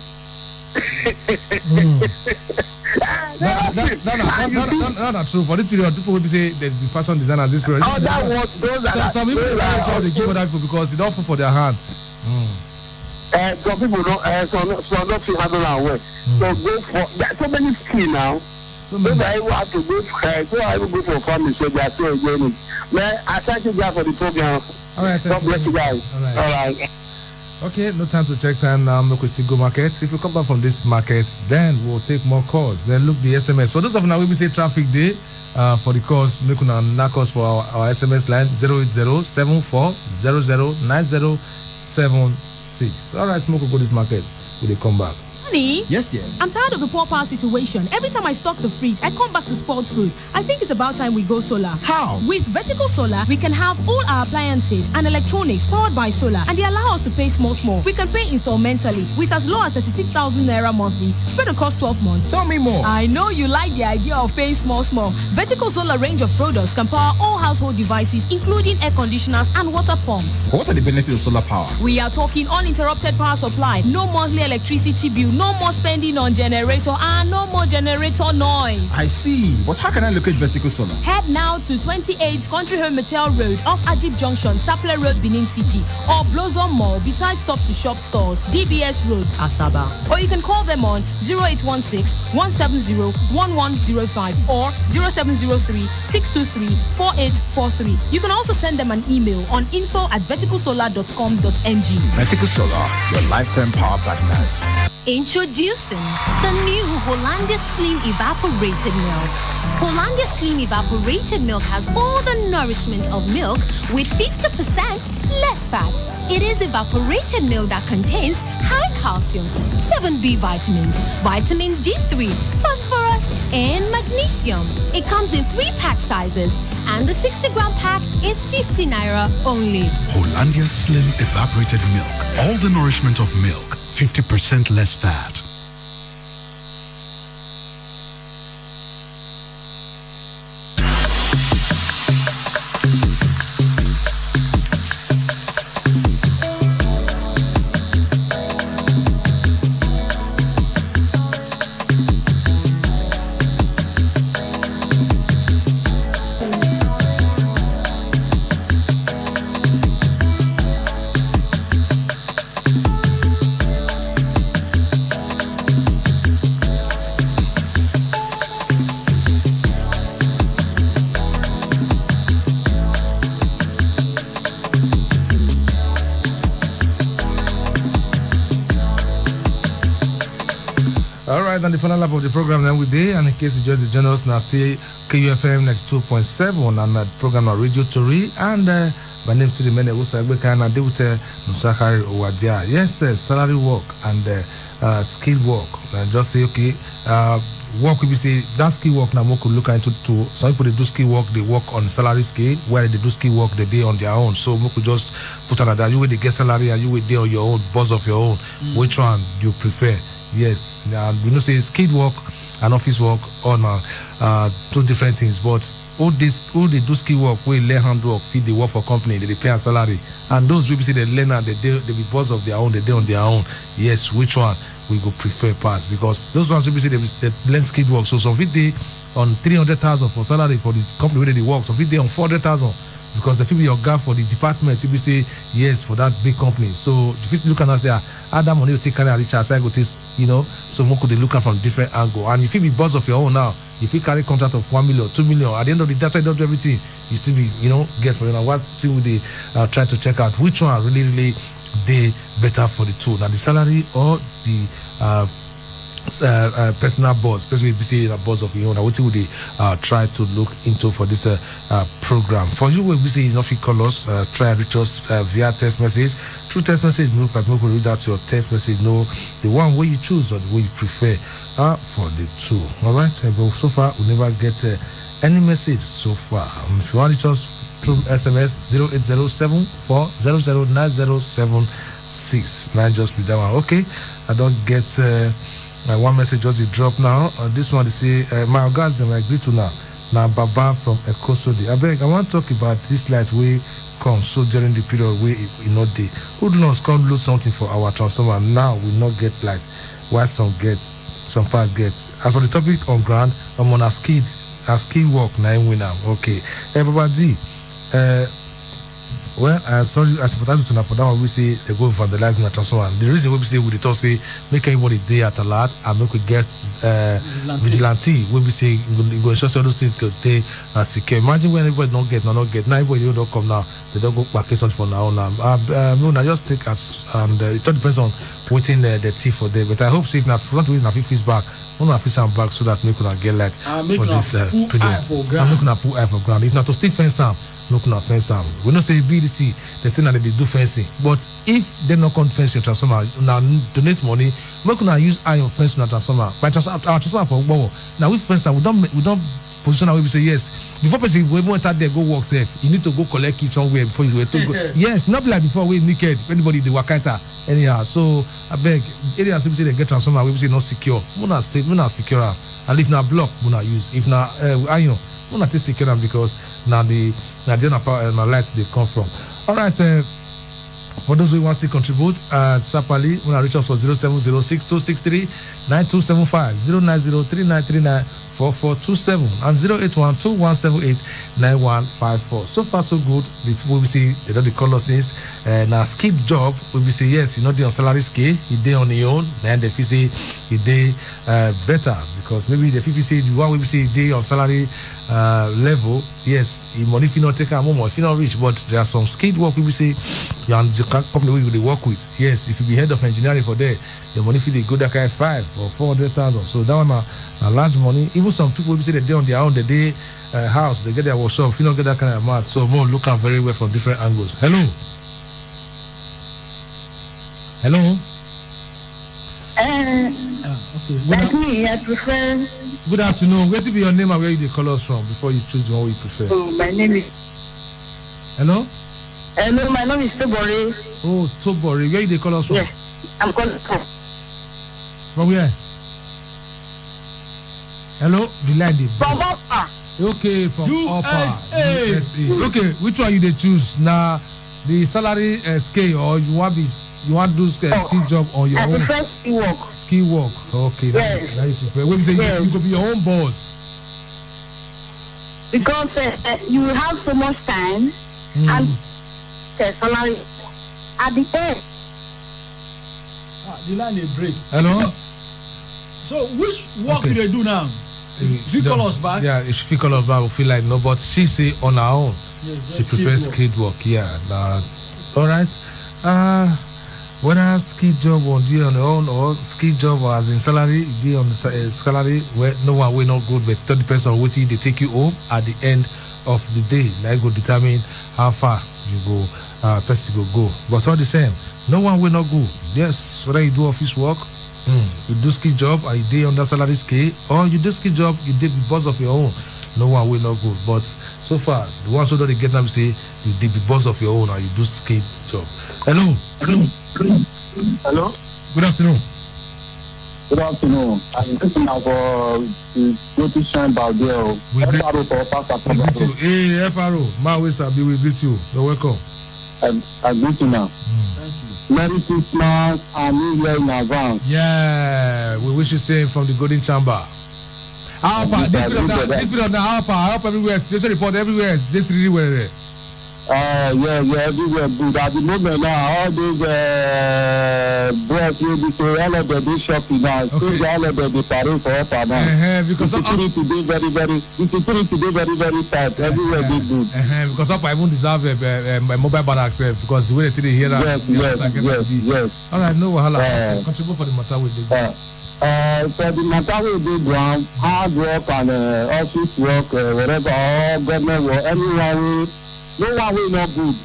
That's true. For this period, people will be saying they be fashion designers this period. Some people they give other people because it's not for their hand. Some people don't. Some not feel handle and work. So go for. There's so many skills now. So that you have to go for. So I will go for family. So they are still enjoying it. Man, I thank you guys for the program. All right. God bless you guys. All right. Okay, no time to check time now. We still go market. If you come back from this market, then we'll take more calls. Then look the SMS. For those of now, we say traffic day for the calls. Make una knock us for our SMS line 08074009076. All right, Moko go this market. Will they come back? Honey? Yes, dear. I'm tired of the poor power situation. Every time I stock the fridge, I come back to spoiled food. I think it's about time we go solar. How? With Vertical Solar, we can have all our appliances and electronics powered by solar, and they allow us to pay small. We can pay installmentally with as low as 36,000 naira monthly. Spread across 12 months. Tell me more. I know you like the idea of paying small. Vertical Solar range of products can power all household devices, including air conditioners and water pumps. What are the benefits of solar power? We are talking uninterrupted power supply, no monthly electricity bill, no more spending on generator, and no more generator noise. I see. But how can I locate Vertical Solar? Head now to 28 Country Home Motel Road off Ajib Junction, Sapele Road, Benin City, or Blossom Mall beside Stop to Shop stores, DBS Road, Asaba. Or you can call them on 0816-170-1105 or 0703-623-4843. You can also send them an email on info@verticalsolar.com.ng. Vertical Solar, your lifetime power partners. Introducing the new Hollandia Slim Evaporated Milk. Hollandia Slim Evaporated Milk has all the nourishment of milk with 50% less fat. It is evaporated milk that contains high calcium, 7B vitamins, vitamin D3, phosphorus, and magnesium. It comes in 3-pack sizes, and the 60-gram pack is 50 naira only. Hollandia Slim Evaporated Milk. All the nourishment of milk, 50% less fat. On the final lap of the program then we day, and in case you just join us now, still KUFM 92.7 and the program on Radio Tori, and my name is still Mene Usagbe and deal with Nusakari Owadia. Yes, salary work and skill work. And just say okay, work we say that skill work now we could look into to some people they do skill work, they work on salary scale, where they do skill work they do on their own. So we could just put another, you will get salary and you will do on your own, boss of your own. Which one do you prefer? Yes, we know say skilled work and office work on two different things, but all they do skill work, we learn hand work, feed the work for company, they pay a salary, and those we say they learn and they be boss of their own, they do on their own. Yes, which one we go prefer pass? Because those ones we say they learn skilled work, so some they on 300,000 for salary for the company where they work, some they on 400,000. Because the people your guy for the department, you be say yes for that big company. So if you look and say, that money you take carry and reach outside, go take, so one could they look at from different angle. And if you be boss of your own now, if you carry contract of 1 million, 2 million, at the end of the day, after you don't do everything, you still be, get for what thing would they try to check out which one really they better for the two. Now the salary or the personal boss, especially if you say a boss of your own, what would they try to look into for this program? For you, we say enough you call us, try and reach us via text message. Through text message, we will read out your text message, know the one way you choose or the way you prefer for the two. All right, but so far we never get any message so far. If you want to reach us through SMS 0807-400-9076, now just be that one. Okay, I don't get. One message just drop now. This one they say, my guys, them agree to now. Now Baba from Ekosodi. I want to talk about this light way come so during the period where day. Hoodlums come lose something for our transformer. Now we not get light. Why some get, some part gets. As for the topic on ground, I'm on a skid work now win now. Okay. Everybody, well, sorry, I sympathize with you for that one. We say they go vandalize my transformer. The reason we say we talk say make everybody day at a lot and make we get vigilante. We say we go ensure all those things go day and secure. Imagine when everybody don't get. Now everybody don't come now. They don't go back something for now. I just take us and it all depends on waiting the thief for them. But I hope if not front with enough fees back. I'm going to fix back so that we can get light for this period. I'm not going to put eye for ground. If not to still fence them, Look na fence am. We know say BDC they say that they do fencing, but if they not come fence your transformer, now donate money, make una use iron fence na transformer. By transformer for Ogbowo. Now we fence am, we don't position how we say yes. Before person we even enter there go work safe. You need to go collect it somewhere before you to go. Yes, not be like before we naked. Anybody they work enter anyhow. So I beg areas we say they get transformer we say not secure. We not safe, we not secure. And if na block, we not use. If na iron, we not take secure them because now the power and lights they come from. All right. For those who want to contribute, sharply, when I reach us for 0706 263 9275 090 3939 4427 and 081 2178 9154. So far, so good. The people we see, they don't call us since. Now, skip job, we say yes, you know, they on salary scale, he day on the own, then the fee say he day better because maybe the fee say the one we say day on salary level, yes, he money if you not take a moment, if you not reach, but there are some skilled work we say you and the company we work with. Yes, if you be head of engineering for there, your money fee they go that kind 5 or 400,000. So that one a large money. Even some people we say they on their own, the day house, they get their workshop. If you don't get that kind of amount, so more look at very well from different angles. Hello. Hello. Okay. Like me, I prefer. Good afternoon. Where to be your name and where you call us from before you choose the one you prefer? Oh, my name is. Hello. Hello, my name is Tobore. Oh, Tobore. Where you call us from? Yes, I'm calling from. From where? Hello, the line is from Upper. Okay, from USA. USA. Okay, which one you they choose now? The salary scale or you want to do skill job on your own? I prefer skill work. Skill work. Okay, yes. That you prefer. When you say you could be your own boss. Because you will have so much time and salary at the end. The line is break. Hello. So which work do they do now? If you call us back? Yeah, if she call us back, we feel like no, but she say on her own, she prefers skilled work. Yeah, all right. Whether skilled job on the on her own or skilled job as in salary, the on the salary where no one will not good, but it depends on what they take you home at the end of the day. That go determine how far you go, person go. But all the same, no one will not go. Yes, whether you do office work. You do skill job and you do under salary scale, or you do skill job, you did the boss of your own. No one will not go. But so far, the ones who don't get them say you did the boss of your own and you do skill job. Hello. Hello. Good afternoon. Good afternoon. I'm looking out for the notification about there. FRO for Pastor. We greet you. Hey, FRO. My Sabi, we greet you. You're welcome. I greet you now. Merry Christmas and New Year in advance. Yeah, we wish you same from the Golden Chamber. This period of now, I hope everywhere, station report everywhere, this really well. Yeah, everywhere good. At the moment now, all those boys will be so all of them do shopping now. So all of them be parade for up and down. Because the security today very tight. Everywhere be good. Because up I even deserve my mobile barracks because the way they hear that. Yes. All right, no wahala. Contribute for the matter with the. For the matter with the ground, hard work and office work, whatever, all government work, anyone. No one will not good.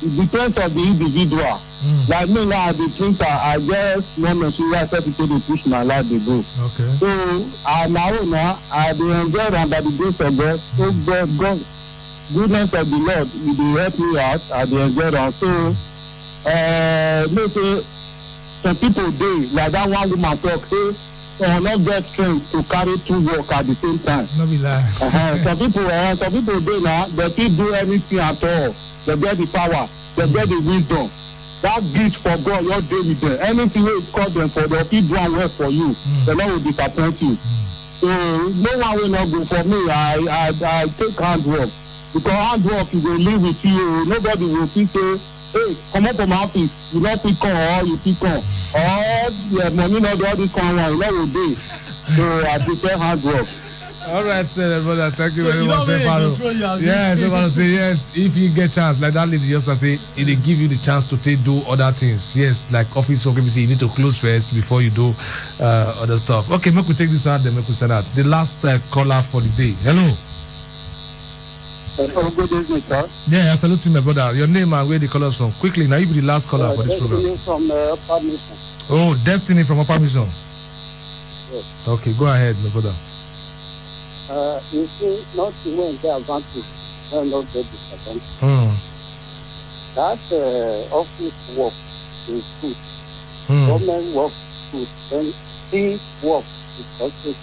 It depends on the individual. Like me now, the printer, I just want to see why certificate to push my life to go. Okay. So now I be enjoyed and by the grace of God, so God, goodness of the Lord, He will help me out. I be enjoyed and so let's say some people do like that one woman talk say. Not get strength to carry two work at the same time. No be lie. Some people do now. They can't do anything at all. They get the power. They get the wisdom. That gift for God, your day with them. Anything will call them for the people and work for you. The Lord will disappoint you. So no one will not go for me. I take hard work because hard work will live with you. Nobody will say, hey, come up from my office. You not pick on or you pick on. Or your money not do all this kind of one. You know will do. So I prefer hard work. All right, brother. Thank you very much, Faro. Yes, I want to say yes. If you get chance, like that lady just say, it will give you the chance to do other things. Yes, like office work. You need to close first before you do other stuff. Okay, make we take this out. Then make we send out the last caller for the day. Hello. Good evening, sir. Yeah, I salute you, my brother. Your name and where the call us from. Quickly, now you be the last caller for this program. From Upper Mission. Oh, Destiny from Upper Mission. Yes. Okay, go ahead, my brother. You see, not when they advantage, not the disadvantage. That office work is good. Government work is good. Then field work is also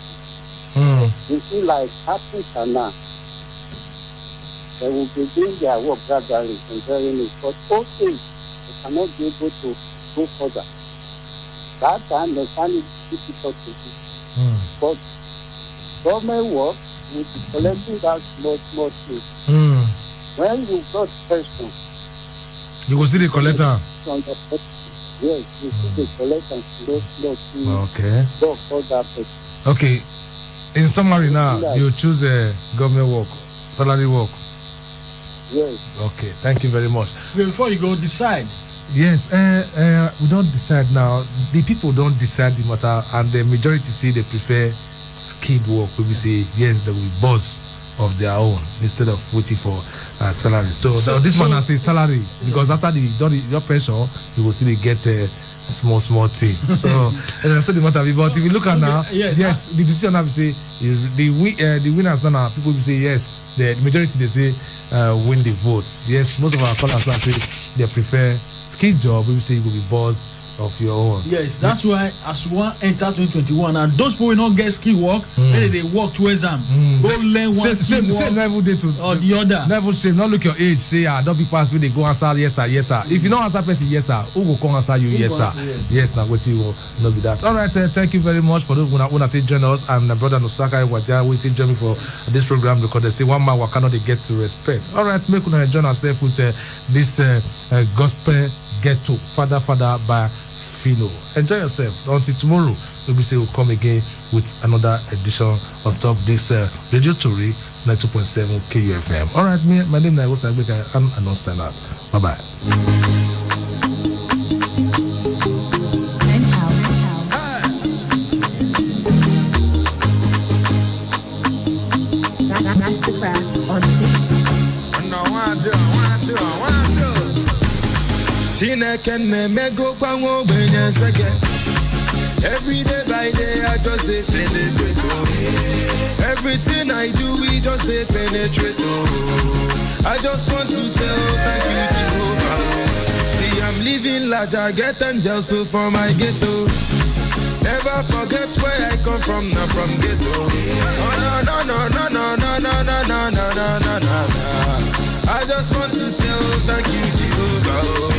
good. You see, like Africa now, they will be doing their work gradually and very neat. But old age, they cannot be able to go further. That time, they find it difficult to do. But government work will be collecting that small thing. When you got person, you will see the collector. Yes, you see the collector small. Okay. Go for that person. Okay. In summary now, you choose a government work, salary work. Yes. Okay, thank you very much. Before you go, decide. Yes, we don't decide now. The people don't decide the matter, and the majority say they prefer skilled work. We say yes, they will be boss of their own instead of waiting for salary. So this one has a salary because after your pension, you will still get a small thing. So that's the matter. But if you look at now, yes, the decision now we say the winners now people will say yes. The majority they say win the votes. Yes, most of our callers now say they prefer skilled job. We will say you will be boss of your own. Yes, that's why as one enter 2021 and those people will not get skill work, then they work towards them. Go learn one skill work same level day to or the other. Never shame, not look your age, say don't be past when they go answer yes sir, yes sir. If you don't answer person yes sir, who will come answer you yes sir? Yes, now what you will not be that. Alright, thank you very much for those who want to join us, and my brother Nosaka Waja waiting join me for this program because they say one man what cannot they get to respect. Alright, make una join ourselves with this gospel ghetto Father by Philo. Enjoy yourself until tomorrow. We'll come again with another edition on top this radio story 92.7 KUFM. All right, my name is Osagbeka. I'm an sign out. Bye bye. That's the craft on the Every day by day, I just they celebrate. Oh. Everything I do, we just they penetrate. Oh. I just want to say, oh, thank you, Jehovah. See, I'm living large, I get angels so for my ghetto. Never forget where I come from, not from ghetto. Oh, no. I just want to say, oh, thank you, Jehovah. Oh.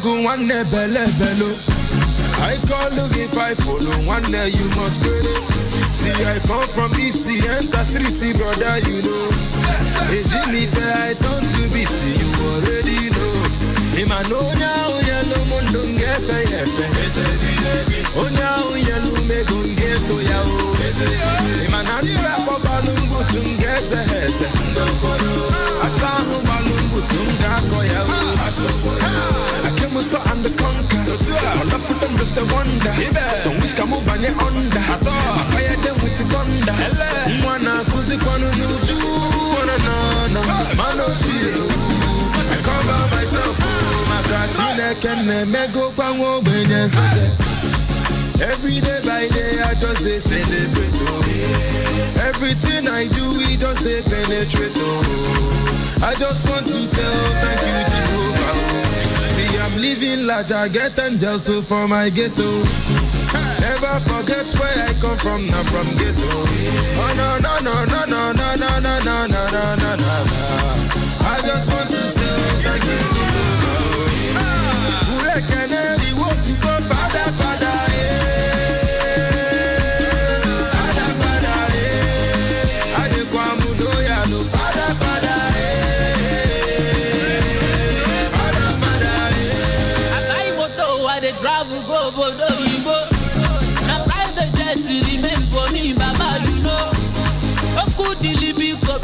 One bello. I call look if I follow one day you must get it. See I come from East the enter street, brother, you know. Is it me fair I turn to beast, you already know. Him I know now yellow mundo get oh now yellow me gon get to ya. Him I not rap up balloon butum get I saw him balloon butum go ya. I came so and the conquer. My love for them just a wonder. So wish come up and under. I fire them with the thunder. Mwana kuzi kwanu nuju. No. Mano chill. I cover myself. Every day by day I just they celebrate. Oh. Everything I do we just they penetrate. Oh. I just want to say oh, thank you Jehovah. See I'm living large, I get angels so for my ghetto. Never forget where I come from, not from ghetto. Oh no. I just want to say oh, thank you Jehovah. Canary, what you go, Father, I dey kwamu no ya no, Father, I moto, I dey travel go bodo ibo. Na private jet remain for me, Baba, you know. Oku dilibi ko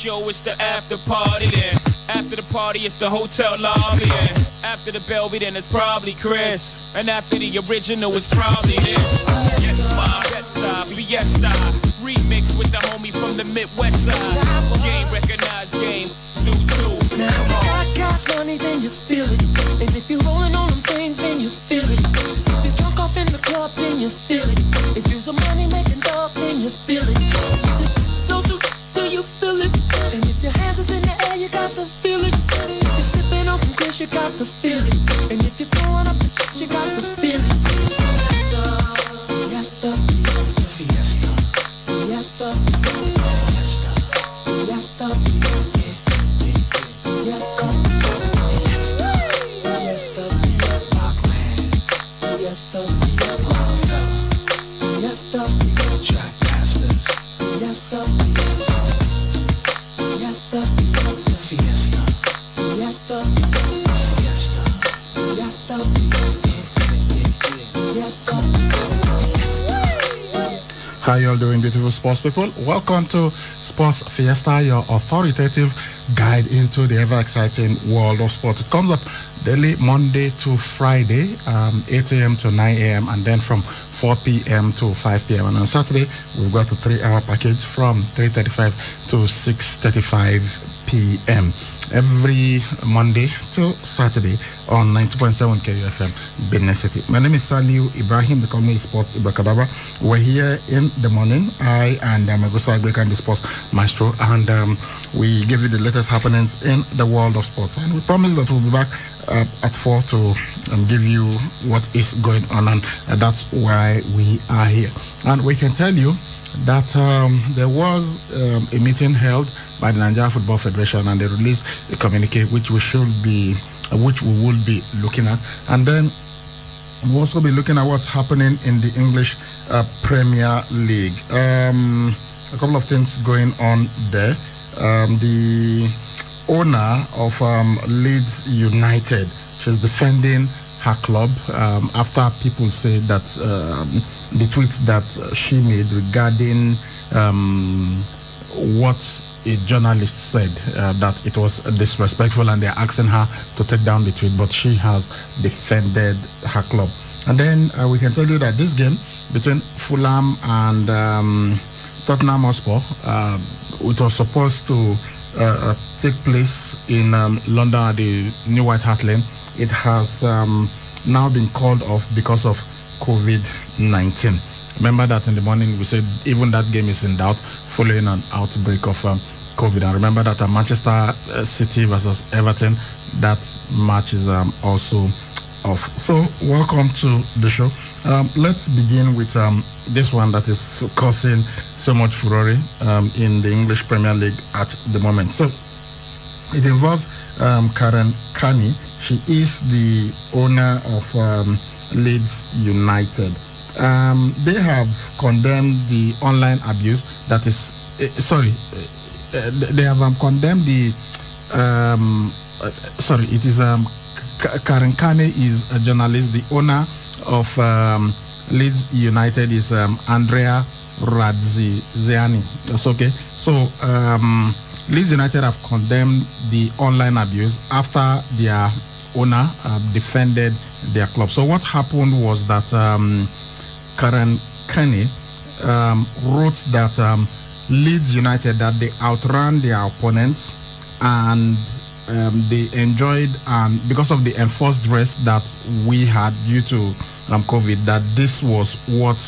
show, it's the after party then. After the party, it's the hotel lobby then. After the Belby, then it's probably Chris. And after the original, it's probably this. Yes, my Bed-Stuy, Fiesta. Remix with the homie from the Midwest side. Game recognized, game do too. Now, if you got cash money, then you feel it. And if you're rolling on them things, then you feel it. If you're drunk off in the club, then you feel it. If you're some money making dog, then you feel it. Those who do you feel it? And if your hands is in the air, you got to feel it. If you're sipping on some fish, you got to feel it. And if you're throwing up the shit, you got to feel it. Fiesta, fiesta, fiesta, fiesta, fiesta, fiesta, fiesta, fiesta, fiesta, fiesta, fiesta, fiesta, fiesta, fiesta, fiesta, track masters, fiesta, fiesta, fiesta, fiesta, fiesta, fiesta, fiesta, fiesta, fiesta, fiesta. How you all doing, beautiful sports people? Welcome to Sports Fiesta, your authoritative guide into the ever-exciting world of sports. It comes up daily, Monday to Friday, 8 a.m. to 9 a.m., and then from 4 p.m. to 5 p.m. And on Saturday, we've got a 3-hour package from 3:35 to 6:35 p.m. every Monday to Saturday on 90.7 KUFM, Benin City. My name is Saliu Ibrahim, the company is Sports Ibrakadabra. We're here in the morning, I and Magoso Agbeka, the Sports Maestro, and we give you the latest happenings in the world of sports. And we promise that we'll be back at 4 to give you what is going on, and that's why we are here. And we can tell you that there was a meeting held by the Nigeria Football Federation, and they released a communique which we will be looking at, and then we'll also be looking at what's happening in the English Premier League. A couple of things going on there. The owner of Leeds United, she's defending her club after people say that the tweet that she made regarding what a journalist said, that it was disrespectful, and they're asking her to take down the tweet, but she has defended her club. And then we can tell you that this game between Fulham and Tottenham Hotspur, it was supposed to take place in London at the New White Hart Lane. It has now been called off because of COVID-19. Remember that in the morning we said even that game is in doubt following an outbreak of COVID. And remember that Manchester City versus Everton, that match is also off. So welcome to the show. Let's begin with this one that is causing so much furore in the English Premier League at the moment. So it involves Karen Carney. She is the owner of Leeds United. They have condemned the online abuse that is they have condemned the it is Karen Carney is a journalist. The owner of Leeds United is Andrea Radziani. That's okay. So Leeds United have condemned the online abuse after their owner defended their club. So what happened was that Karen Carney wrote that Leeds United, that they outran their opponents, and they enjoyed, and because of the enforced rest that we had due to COVID, that this was what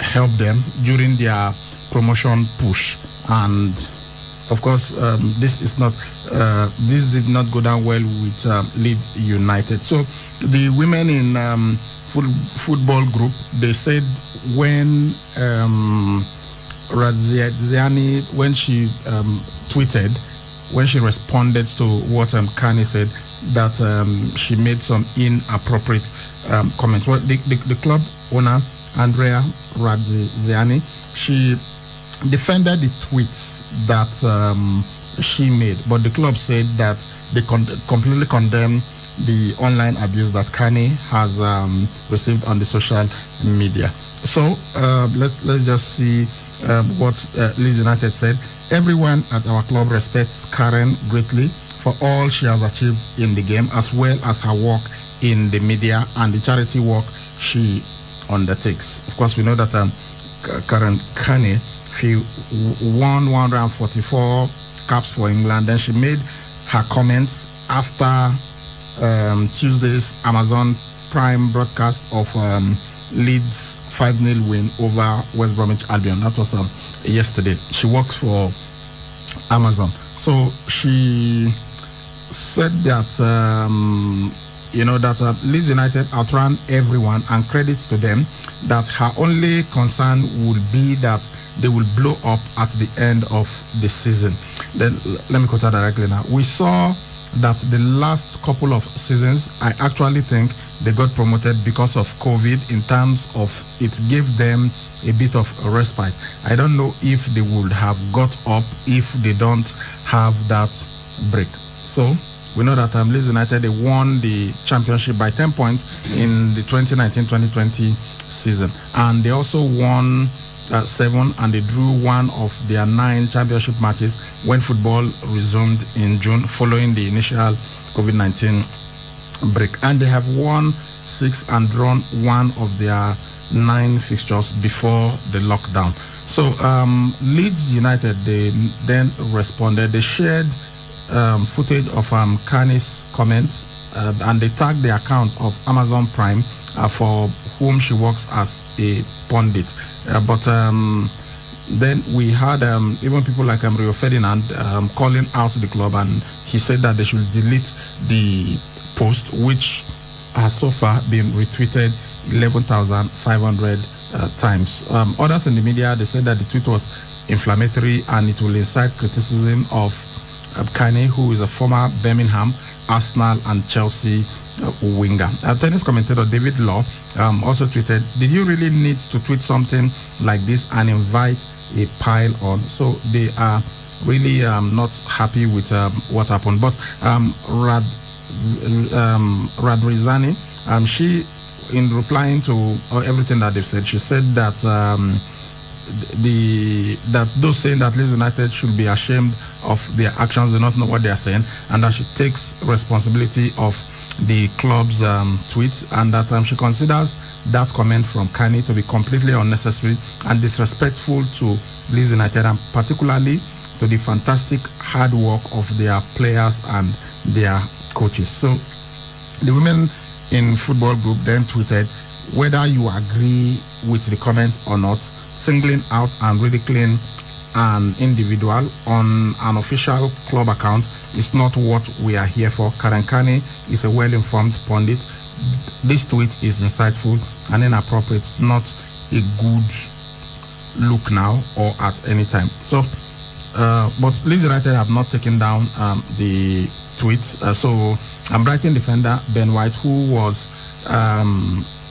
helped them during their promotion push. And of course, this did not go down well with Leeds United. So the women in football group, they said when Radziani, when she tweeted, when she responded to what Carney said, that she made some inappropriate comments. Well, the club owner, Andrea Radziani, she defended the tweets that she made, but the club said that they completely condemn the online abuse that Carney has received on the social media. So let's just see what Leeds United said. Everyone at our club respects Karen greatly for all she has achieved in the game, as well as her work in the media and the charity work she undertakes. Of course, we know that Karen Carney, she won 144 caps for England. Then she made her comments after Tuesday's Amazon Prime broadcast of Leeds 5-0 win over West Bromwich Albion. That was yesterday. She works for Amazon. So she said that that Leeds United outran everyone, and credits to them, that her only concern would be that they will blow up at the end of the season. Then let me quote her directly now. We saw that the last couple of seasons, I actually think they got promoted because of COVID, in terms of it gave them a bit of a respite. I don't know if they would have got up if they don't have that break. So we know that Leeds United, they won the championship by 10 points in the 2019-2020 season. And they also won 7, and they drew one of their 9 championship matches when football resumed in June following the initial COVID-19 break. And they have won 6 and drawn 1 of their 9 fixtures before the lockdown. So Leeds United, they then responded. They shared footage of Carney's comments, and they tagged the account of Amazon Prime, for whom she works as a pundit. But then we had even people like Rio Ferdinand calling out the club, and he said that they should delete the post, which has so far been retweeted 11,500 times. Others in the media, they said that the tweet was inflammatory and it will incite criticism of Carney, who is a former Birmingham, Arsenal and Chelsea winger. Tennis commentator David Law also tweeted, "Did you really need to tweet something like this and invite a pile on?" So they are really not happy with what happened. But Radrizani, she, in replying to everything that they've said, she said that that those saying that Leeds United should be ashamed of their actions, do not know what they are saying, and that she takes responsibility of the club's tweets, and that she considers that comment from Carney to be completely unnecessary and disrespectful to Leeds United, and particularly to the fantastic hard work of their players and their coaches. So the Women in Football group then tweeted, "Whether you agree with the comment or not, singling out and ridiculing an individual on an official club account is not what we are here for. Karen Carney is a well-informed pundit. This tweet is insightful and inappropriate, not a good look now or at any time." So, but Leeds United have not taken down the tweets. So, Brighton defender Ben White, who was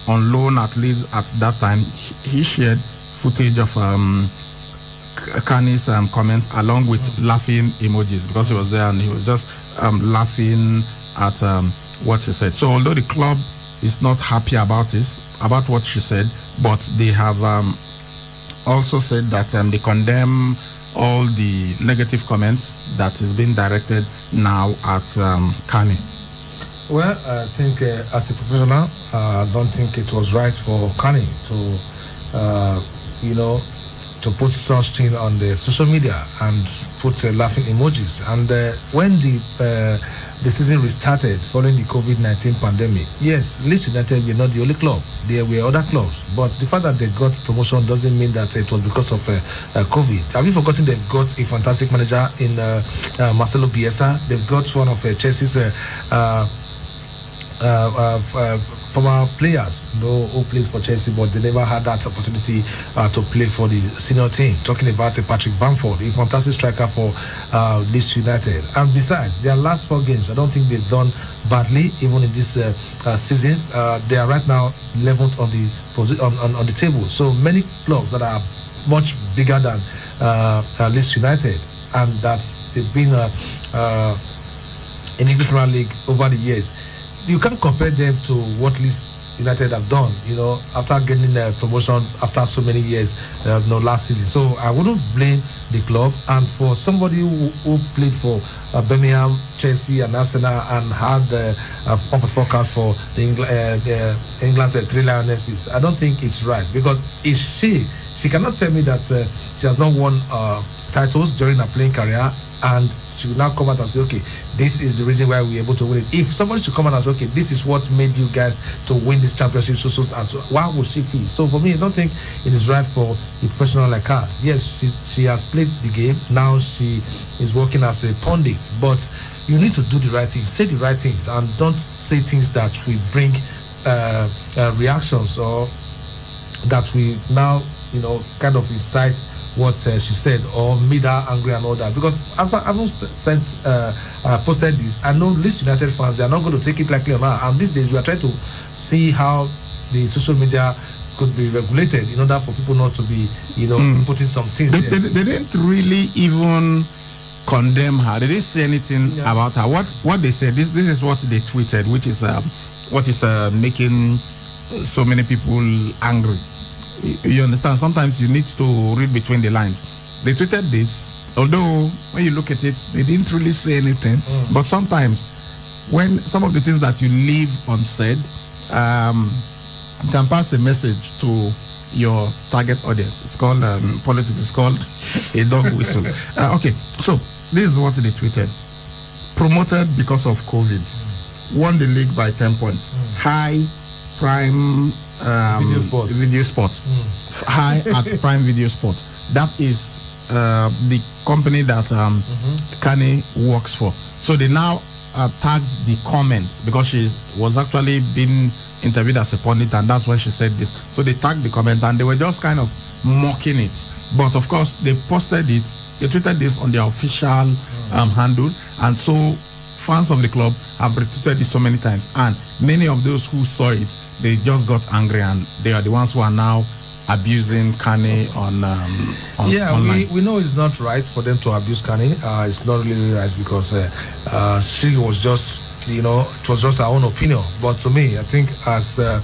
on loan at Leeds at that time, he shared footage of Carney's comments along with laughing emojis, because he was there and he was just laughing at what she said. So although the club is not happy about this, about what she said, but they have also said that they condemn all the negative comments that is being directed now at Carney. Well, I think as a professional, I don't think it was right for Carney to, to put such thing on the social media and put laughing emojis. And when the season restarted following the COVID-19 pandemic, yes, Leeds United were not the only club. There were other clubs. But the fact that they got promotion doesn't mean that it was because of COVID. Have you forgotten they've got a fantastic manager in Marcelo Bielsa? They've got one of Chelsea's former players, who played for Chelsea, but they never had that opportunity to play for the senior team. Talking about Patrick Bamford, a fantastic striker for Leeds United. And besides, their last 4 games, I don't think they've done badly, even in this season. They are right now 11th on the table. So many clubs that are much bigger than Leeds United, and that they've been in English Premier League over the years. You can't compare them to what Leeds United have done, after getting a promotion after so many years, last season. So I wouldn't blame the club. And for somebody who played for Birmingham, Chelsea, and Arsenal, and had comfort forecast for the England's Three Lionesses, I don't think it's right, because she cannot tell me that she has not won titles during her playing career, and she will now come out and say, okay, this is the reason why we're able to win it. If somebody should come out and say, okay, this is what made you guys to win this championship, so why would she feel? So for me, I don't think it is right for a professional like her. Yes, she has played the game. Now she is working as a pundit, but you need to do the right things, say the right things, and don't say things that will bring reactions, or that will now, kind of incite what she said, or made her angry and all that. Because after having posted this, I know Leeds United fans, they are not going to take it lightly on her. And these days we are trying to see how the social media could be regulated in order for people not to be, putting some things there. They didn't really even condemn her. They didn't say anything about her. What they said, this is what they tweeted, which is what is making so many people angry. You understand? Sometimes you need to read between the lines. They tweeted this, although when you look at it, they didn't really say anything. But sometimes, when some of the things that you leave unsaid, you can pass a message to your target audience. It's called politics. It's called a dog whistle. Okay, so this is what they tweeted: promoted because of COVID, won the league by 10 points, high prime. Video sports. High at Prime Video Sports. That is the company that Kani works for. So they now tagged the comments, because she was actually being interviewed as a pundit, and that's when she said this. So they tagged the comment, and they were just kind of mocking it. But of course, they posted it. They tweeted this on their official handle, and so fans of the club have retweeted it so many times, and many of those who saw it, they just got angry, and they are the ones who are now abusing Kani on online. we know it's not right for them to abuse Kani. It's not really right, because she was just, it was just her own opinion. But to me, I think as a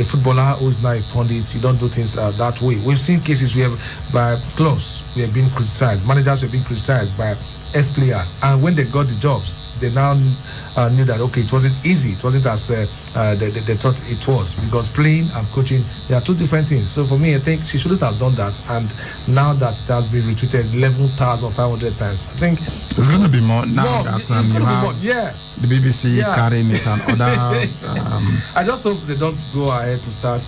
footballer who is now a pundit, you don't do things that way. We've seen cases where by clubs we have been criticized, managers have been criticized by ex-players, and when they got the jobs, they now knew that, okay, it wasn't easy. It wasn't as they thought it was, because playing and coaching, they are two different things. So for me, I think she shouldn't have done that. And now that it has been retweeted 11,500 times, I think it's going to be more now that you have the BBC carrying it and other. I just hope they don't go ahead to start,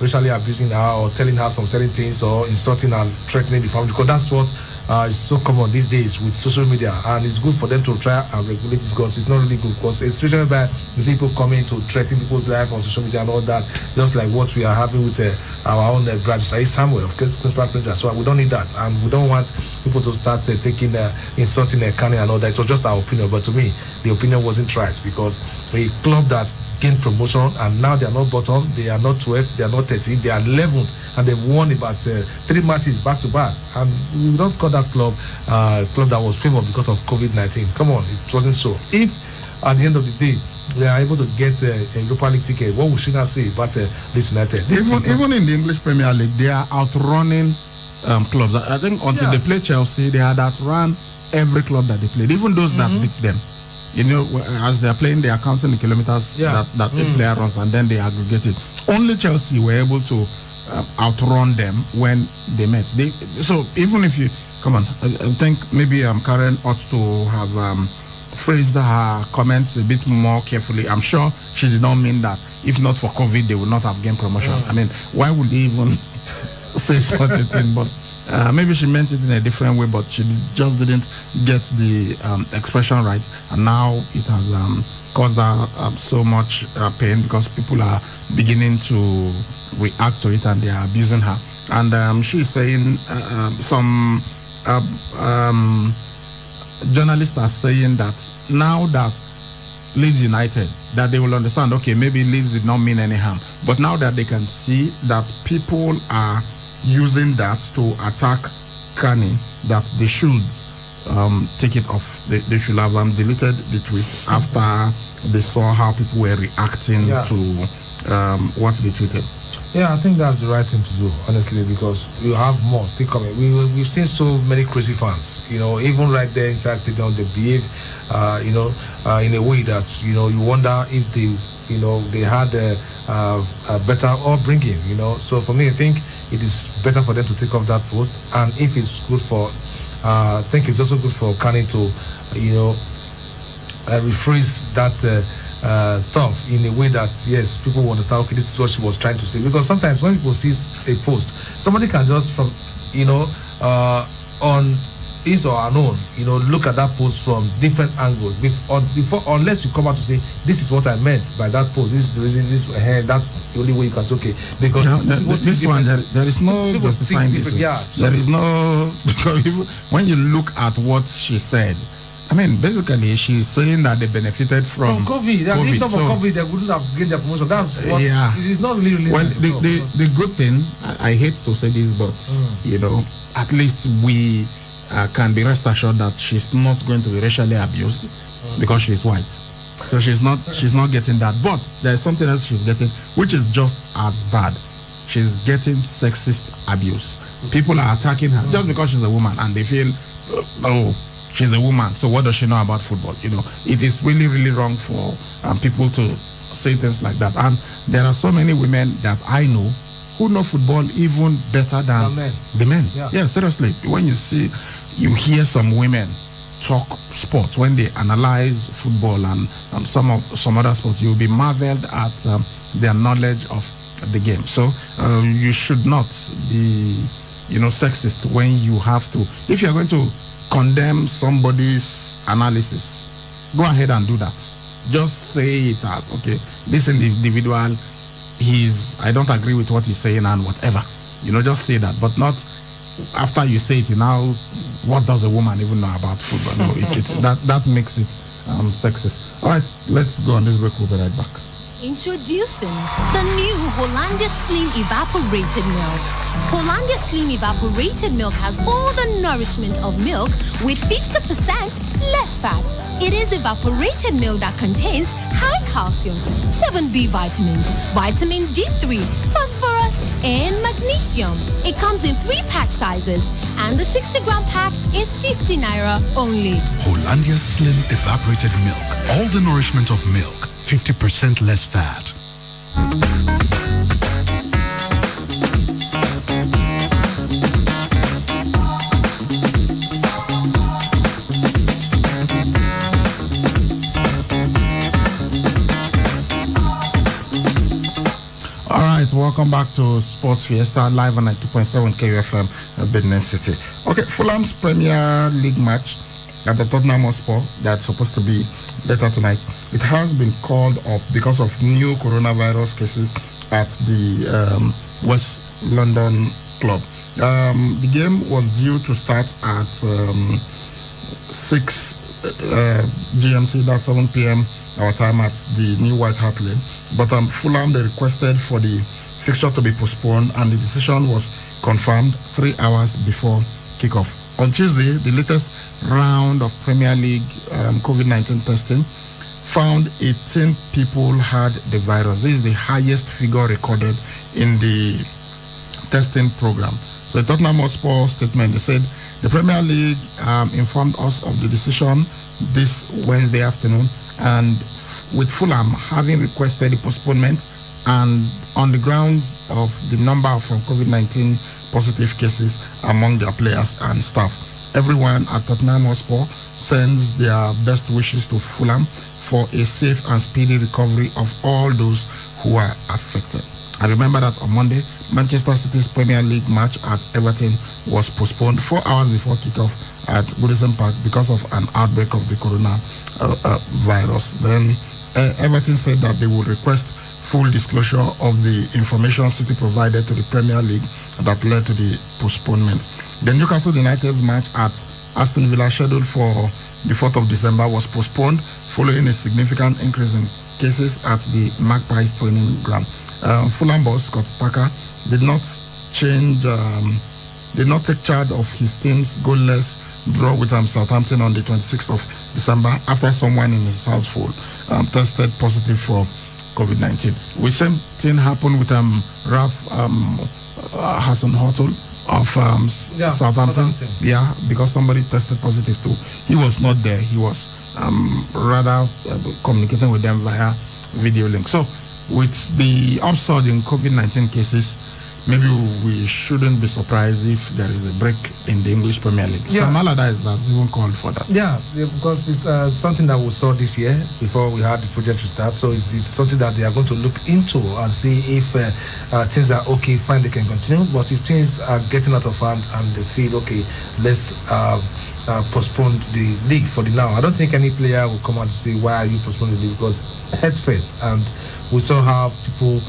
racially abusing her, or telling her some certain things, or insulting and threatening the family, because that's what is so common these days with social media. And it's good for them to try and regulate it, because it's not really good, because it's really bad. You see people coming to threaten people's life on social media and all that, just like what we are having with our own graduate Samuel of Principal Rangers. So we don't need that, and we don't want people to start taking insulting Kani and all that. It was just our opinion, but to me, the opinion wasn't right, because a club that gained promotion, and now they are not bottom, they are not 12th, they are not 13th, they are 11th, and they've won about 3 matches back to back. And we don't call that club that was favored because of COVID-19. Come on, it wasn't so. If at the end of the day they are able to get a Europa League ticket, what would she not say about Leeds United? Even in the English Premier League, they are outrunning clubs. I think until they play Chelsea, they had outrun every club that they played, even those that beat them. As they are playing, they are counting the kilometers that a player runs, and then they aggregate it. Only Chelsea were able to outrun them when they met. So even if you come on, I think maybe Karen ought to have phrased her comments a bit more carefully. I'm sure she did not mean that if not for COVID, they would not have gained promotion. I mean, why would they even say such a thing? But maybe she meant it in a different way, but she just didn't get the expression right, and now it has caused her so much pain, because people are beginning to react to it, and they are abusing her. And she's saying some journalists are saying that now that Leeds United, that they will understand, okay, maybe Leeds did not mean any harm, but now that they can see that people are using that to attack Kani, that they should take it off. They should have deleted the tweet after they saw how people were reacting to what they tweeted. Yeah, I think that's the right thing to do, honestly, because we have more still coming. We've seen so many crazy fans, even right there inside stadium, they behave, in a way that, you wonder if they had a better upbringing, So for me, I think it is better for them to take off that post, and if it's good for, I think it's also good for Kani to, rephrase that stuff in a way that, yes, people will understand, okay, this is what she was trying to say. Because sometimes when people see a post, somebody can just from, on his or her own, look at that post from different angles before, unless you come out to say, this is what I meant by that post, this is the reason, that's the only way you can say, okay, because this one, there is no justifying this. Yeah, there is no, because when you look at what she said, I mean, basically, she's saying that they benefited from COVID. If not for COVID, they wouldn't have gained their promotion. That's what. Yeah. It's not really. Well, the good thing, I hate to say this, but at least we can be rest assured that she's not going to be racially abused because she's white. So she's not getting that. But there's something else she's getting, which is just as bad. She's getting sexist abuse. People are attacking her just because she's a woman, and they feel, she's a woman, so what does she know about football? It is really, really wrong for people to say things like that. And there are so many women that I know who know football even better than the men. Yeah, seriously. When you hear some women talk sports, when they analyze football and some other sports, you'll be marveled at their knowledge of the game. So you should not be, sexist when you have to. If you're going to condemn somebody's analysis, go ahead and do that. Just say it as, okay, this individual, I don't agree with what he's saying and whatever. Just say that, but not after you say it, what does a woman even know about football? No, that makes it sexist. All right, let's go on this break. We'll be right back. Introducing the new Hollandia Slim Evaporated Milk. Hollandia Slim Evaporated Milk has all the nourishment of milk with 50% less fat. It is evaporated milk that contains high calcium, 7B vitamins, vitamin D3, phosphorus, and magnesium. It comes in 3 pack sizes, and the 60-gram pack is 50 naira only. Hollandia Slim Evaporated Milk. All the nourishment of milk. 50% less fat. All right, welcome back to Sports Fiesta live on 92.7 KUFM, Benin City. Okay, Fulham's Premier League match at the Tottenham Hotspur that's supposed to be later tonight. It has been called off because of new coronavirus cases at the West London club. The game was due to start at 6 GMT, that's 7 p.m. our time at the new White Hart Lane. But Fulham, they requested for the fixture to be postponed, and the decision was confirmed 3 hours before kickoff. On Tuesday, the latest round of Premier League COVID-19 testing found 18 people had the virus. This is the highest figure recorded in the testing program. So the Tottenham Hotspur statement, they said the Premier League informed us of the decision this Wednesday afternoon, and with Fulham having requested the postponement and on the grounds of the number of COVID-19 positive cases among their players and staff. Everyone at Tottenham Hotspur sends their best wishes to Fulham for a safe and speedy recovery of all those who are affected. I remember that on Monday, Manchester City's Premier League match at Everton was postponed 4 hours before kickoff at Goodison Park because of an outbreak of the coronavirus. Then Everton said that they would request full disclosure of the information City provided to the Premier League that led to the postponement. The Newcastle United's match at Aston Villa, scheduled for the 4th of December, was postponed following a significant increase in cases at the Magpies training ground. Fulham boss Scott Parker did not take charge of his team's goalless draw with Southampton on the 26th of December after someone in his household tested positive for COVID-19. The same thing happened with Ralph Hassan Hotel of Southampton. Yeah, because somebody tested positive too. He was not there. He was rather communicating with them via video link. So with the upsurge in COVID-19 cases, maybe we shouldn't be surprised if there is a break in the English Premier League. Yeah. Sam Allardyce has even called for that. Yeah, because it's something that we saw this year before we had the project to start. So it's something that they are going to look into and see if things are okay, fine, they can continue. But if things are getting out of hand and they feel okay, let's postpone the league for the now. I don't think any player will come out and say, why are you postponing the league? Because head first. And we saw how people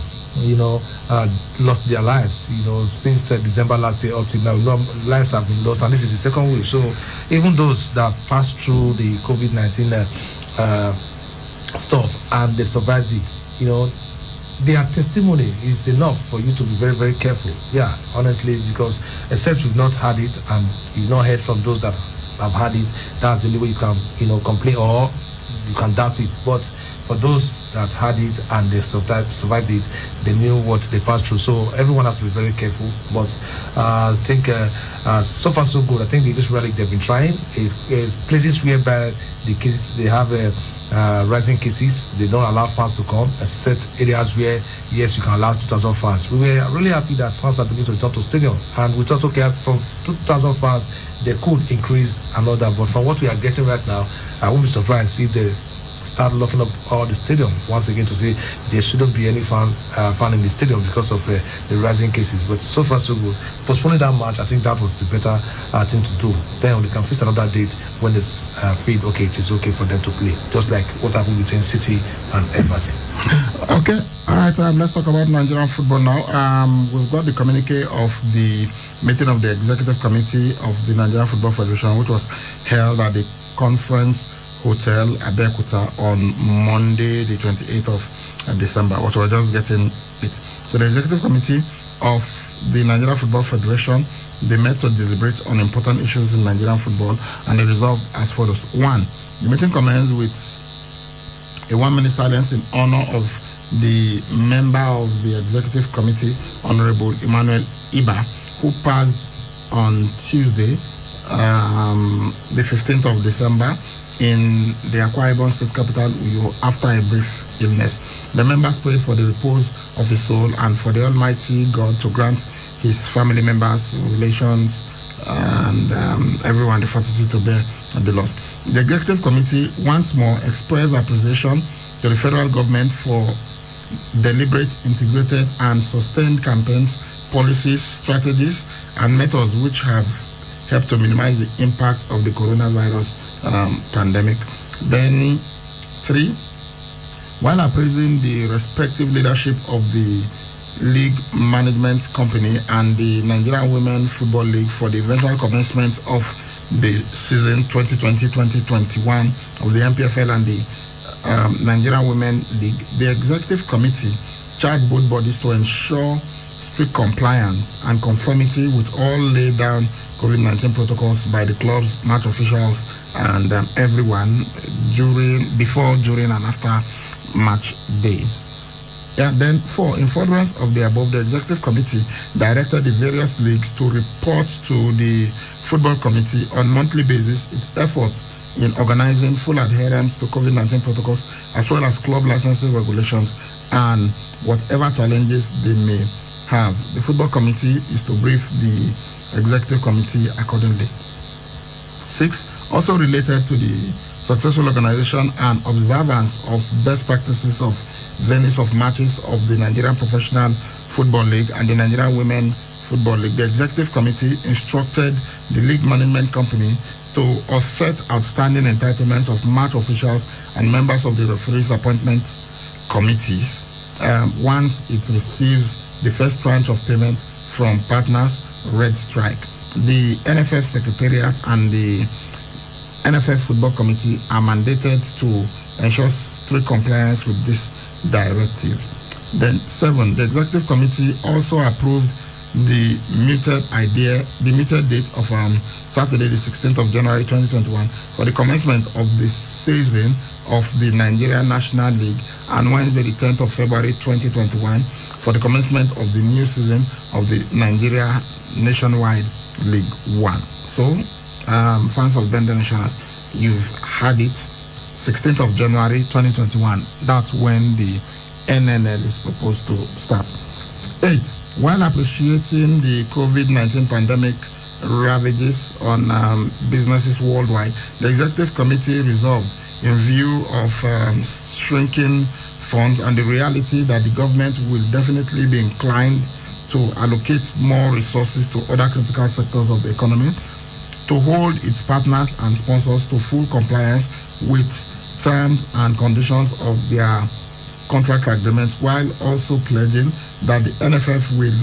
lost their lives, since December last year up to now. Lives have been lost, and this is the second wave. So even those that passed through the COVID-19 stuff and they survived it, their testimony is enough for you to be very, very careful. Yeah, honestly, because except you've not had it and you've not heard from those that have had it, that's the only way you can, complain or you can doubt it. But for those that had it and they survived it, they knew what they passed through. So everyone has to be very careful. But I think so far so good. I think the English Premier League, they've been trying. Places whereby the cases, they have rising cases, they don't allow fans to come, except areas where, yes, you can allow 2,000 fans. We were really happy that fans are beginning to return to stadium. And we thought, okay, from 2,000 fans, they could increase another. But from what we are getting right now, I won't be surprised if they start locking up all the stadium once again to say there shouldn't be any fan in the stadium because of the rising cases. But so far so good. Postponing that match, I think that was the better thing to do. Then we can fix another date when they feel okay, it is okay for them to play, just like what happened between City and Everton. Okay, all right, let's talk about Nigerian football now. We've got the communique of the meeting of the executive committee of the Nigerian Football Federation, which was held at the Conference Hotel Abeokuta on Monday, the 28th of December. What we're just getting it. So the executive committee of the Nigerian Football Federation, they met to deliberate on important issues in Nigerian football, and they resolved as follows. 1, the meeting commenced with a 1-minute silence in honor of the member of the executive committee, Honorable Emmanuel Iba, who passed on Tuesday, the 15th of December, in the Akwa Ibom State capital, Uyo, after a brief illness. The members prayed for the repose of his soul and for the Almighty God to grant his family members, relations, and everyone the fortitude to bear the loss. The executive committee once more expressed appreciation to the federal government for deliberate, integrated, and sustained campaigns, policies, strategies, and methods which have helped to minimize the impact of the coronavirus pandemic. Then 3, while appraising the respective leadership of the league management company and the Nigerian Women Football League for the eventual commencement of the season 2020-2021 of the NPFL and the Nigerian Women League, the executive committee charged both bodies to ensure strict compliance and conformity with all laid down COVID-19 protocols by the clubs, match officials, and everyone before, during, and after match days. And then 4, in furtherance of the above, the executive committee directed the various leagues to report to the football committee on monthly basis its efforts in organizing full adherence to COVID-19 protocols, as well as club licensing regulations and whatever challenges they may have. The football committee is to brief the executive committee accordingly. 6, also related to the successful organization and observance of best practices of venues of matches of the Nigerian Professional Football League and the Nigerian Women Football League, the executive committee instructed the league management company to offset outstanding entitlements of match officials and members of the referees appointment committees once it receives the first tranche of payment from partners Red Strike. The NFF Secretariat and the NFF Football Committee are mandated to ensure strict compliance with this directive. Then 7, the Executive Committee also approved the muted date of Saturday, the 16th of January 2021, for the commencement of the season of the Nigeria National League, and Wednesday, the 10th of February 2021, for the commencement of the new season of the Nigeria Nationwide League 1. So, fans of Bendel Insurance, you've had it. 16th of January 2021, that's when the NNL is proposed to start. 8. While appreciating the COVID-19 pandemic ravages on businesses worldwide, the Executive Committee resolved, in view of shrinking funds and the reality that the government will definitely be inclined to allocate more resources to other critical sectors of the economy, to hold its partners and sponsors to full compliance with terms and conditions of their contract agreements, while also pledging that the NFF will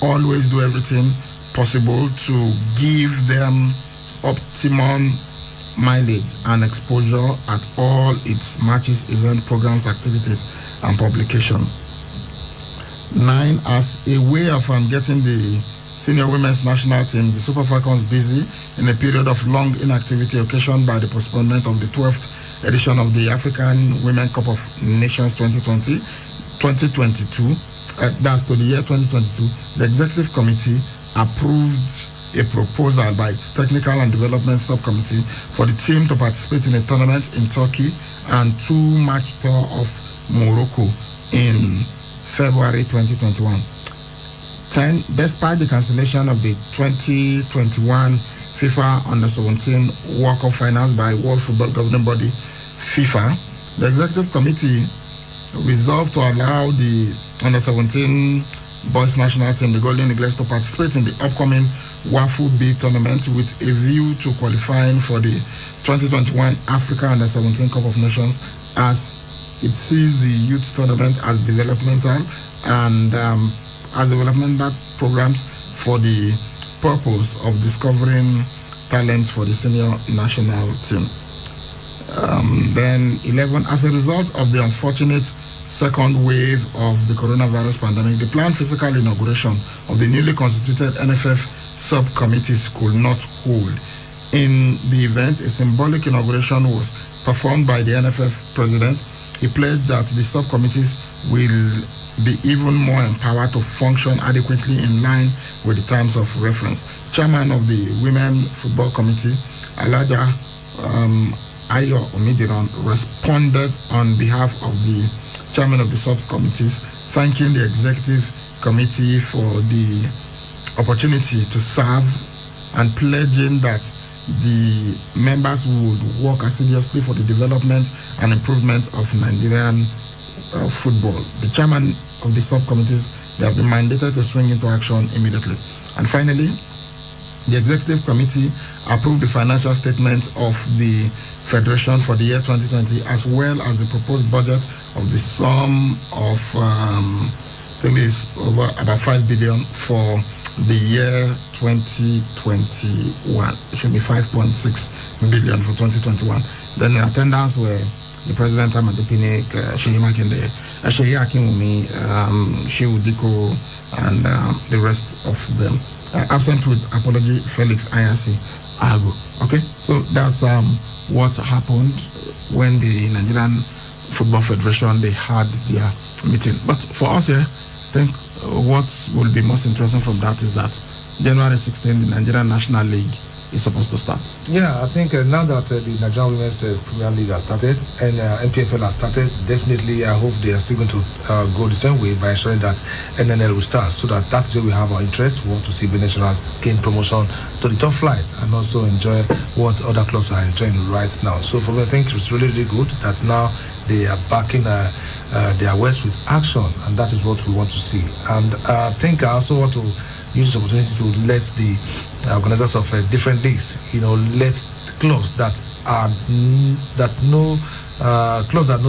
always do everything possible to give them optimum mileage and exposure at all its matches, event programs, activities, and publication. 9. As a way of getting the senior women's national team, the Super Falcons, busy in a period of long inactivity occasioned by the postponement of the 12th edition of the African Women Cup of Nations 2022, that's to the year 2022, the Executive Committee approved a proposal by its Technical and Development Subcommittee for the team to participate in a tournament in Turkey and 2-match tour of Morocco in February 2021. 10. Despite the cancellation of the 2021 FIFA Under-17 World Cup finals by World Football Governing Body FIFA, the Executive Committee resolved to allow the Under-17 boys national team, the Golden Eagles, to participate in the upcoming WAFU B tournament with a view to qualifying for the 2021 Africa Under-17 Cup of Nations, as it sees the youth tournament as developmental and as developmental programs for the purpose of discovering talents for the senior national team. Then 11, as a result of the unfortunate second wave of the coronavirus pandemic, the planned physical inauguration of the newly constituted NFF subcommittees could not hold. In the event, a symbolic inauguration was performed by the NFF president. He pledged that the subcommittees will be even more empowered to function adequately in line with the terms of reference. Chairman of the Women Football Committee, Alaja Ayo Omidiron, responded on behalf of the chairman of the subcommittees, thanking the Executive Committee for the opportunity to serve and pledging that the members would work assiduously for the development and improvement of Nigerian football. The chairman of the subcommittees, they have been mandated to swing into action immediately. And finally, the Executive Committee approved the financial statement of the Federation for the year 2020, as well as the proposed budget of the sum of I think it's over about 5 billion for the year 2021. It should be 5.6 billion for 2021. Then in attendance were the President Ahmed Pinnick, Sheyi Makinde, Sheyi Akinwumi, Shehu Diko, and the rest of them. Absent with apology, Felix Ayasi Agu. Okay, so that's what happened when the Nigerian Football Federation, they had their meeting. But for us here, I think what will be most interesting from that is that January 16, the Nigerian National League is supposed to start. Yeah, I think now that the Nigerian Women's Premier League has started and NPFL has started, definitely I hope they are still going to go the same way by ensuring that NNL will start, so that's where we have our interest. We want to see Benationals gain promotion to the top flight and also enjoy what other clubs are enjoying right now. So for me, I think it's really, really good that now they are backing their West with action, and that is what we want to see. And I think I also want to use this opportunity to let the organizers of different leagues, let clubs that know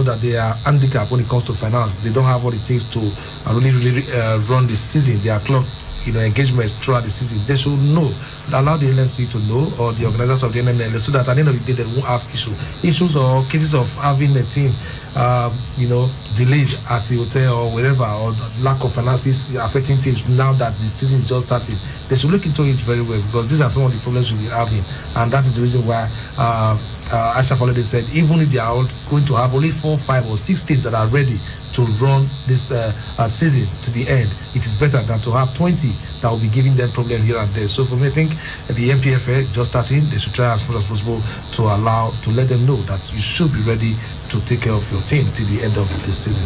that they are handicapped when it comes to finance, they don't have what it takes to really run the season, their club engagements throughout the season. They should know, allow the NNC to know, or the organizers of the NNL, so that at the end of the day they won't have issues or cases of having a team delayed at the hotel or wherever, or lack of finances affecting teams now that the season is just starting. They should look into it very well, because these are some of the problems we'll be having, and that is the reason why Ashraf Olade said even if they are going to have only 4, 5, or 6 teams that are ready to run this season to the end, it is better than to have 20 that will be giving them problem here and there. So for me, I think the NPFL just starting, they should try as much as possible to let them know that you should be ready to take care of your team till the end of this season.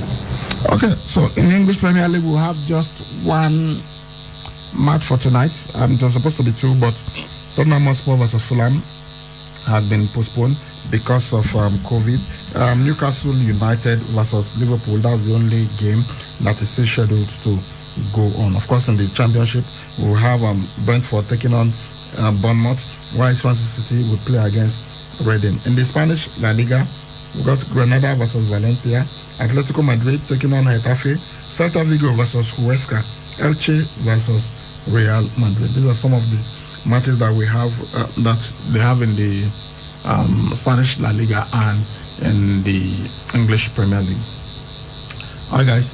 Okay, so in the English Premier League, we'll have just one match for tonight. There's supposed to be 2, but Tottenham Hotspur versus Fulham has been postponed because of COVID. Newcastle United versus Liverpool, that's the only game that is still scheduled to go on. Of course, in the Championship, we'll have Brentford taking on Bournemouth, while Swansea City will play against Reading. In the Spanish La Liga, we've got Granada versus Valencia, Atletico Madrid taking on Getafe, Celta Vigo versus Huesca, Elche versus Real Madrid. These are some of the matches that we have that they have in the Spanish La Liga and in the English Premier League. All right, guys.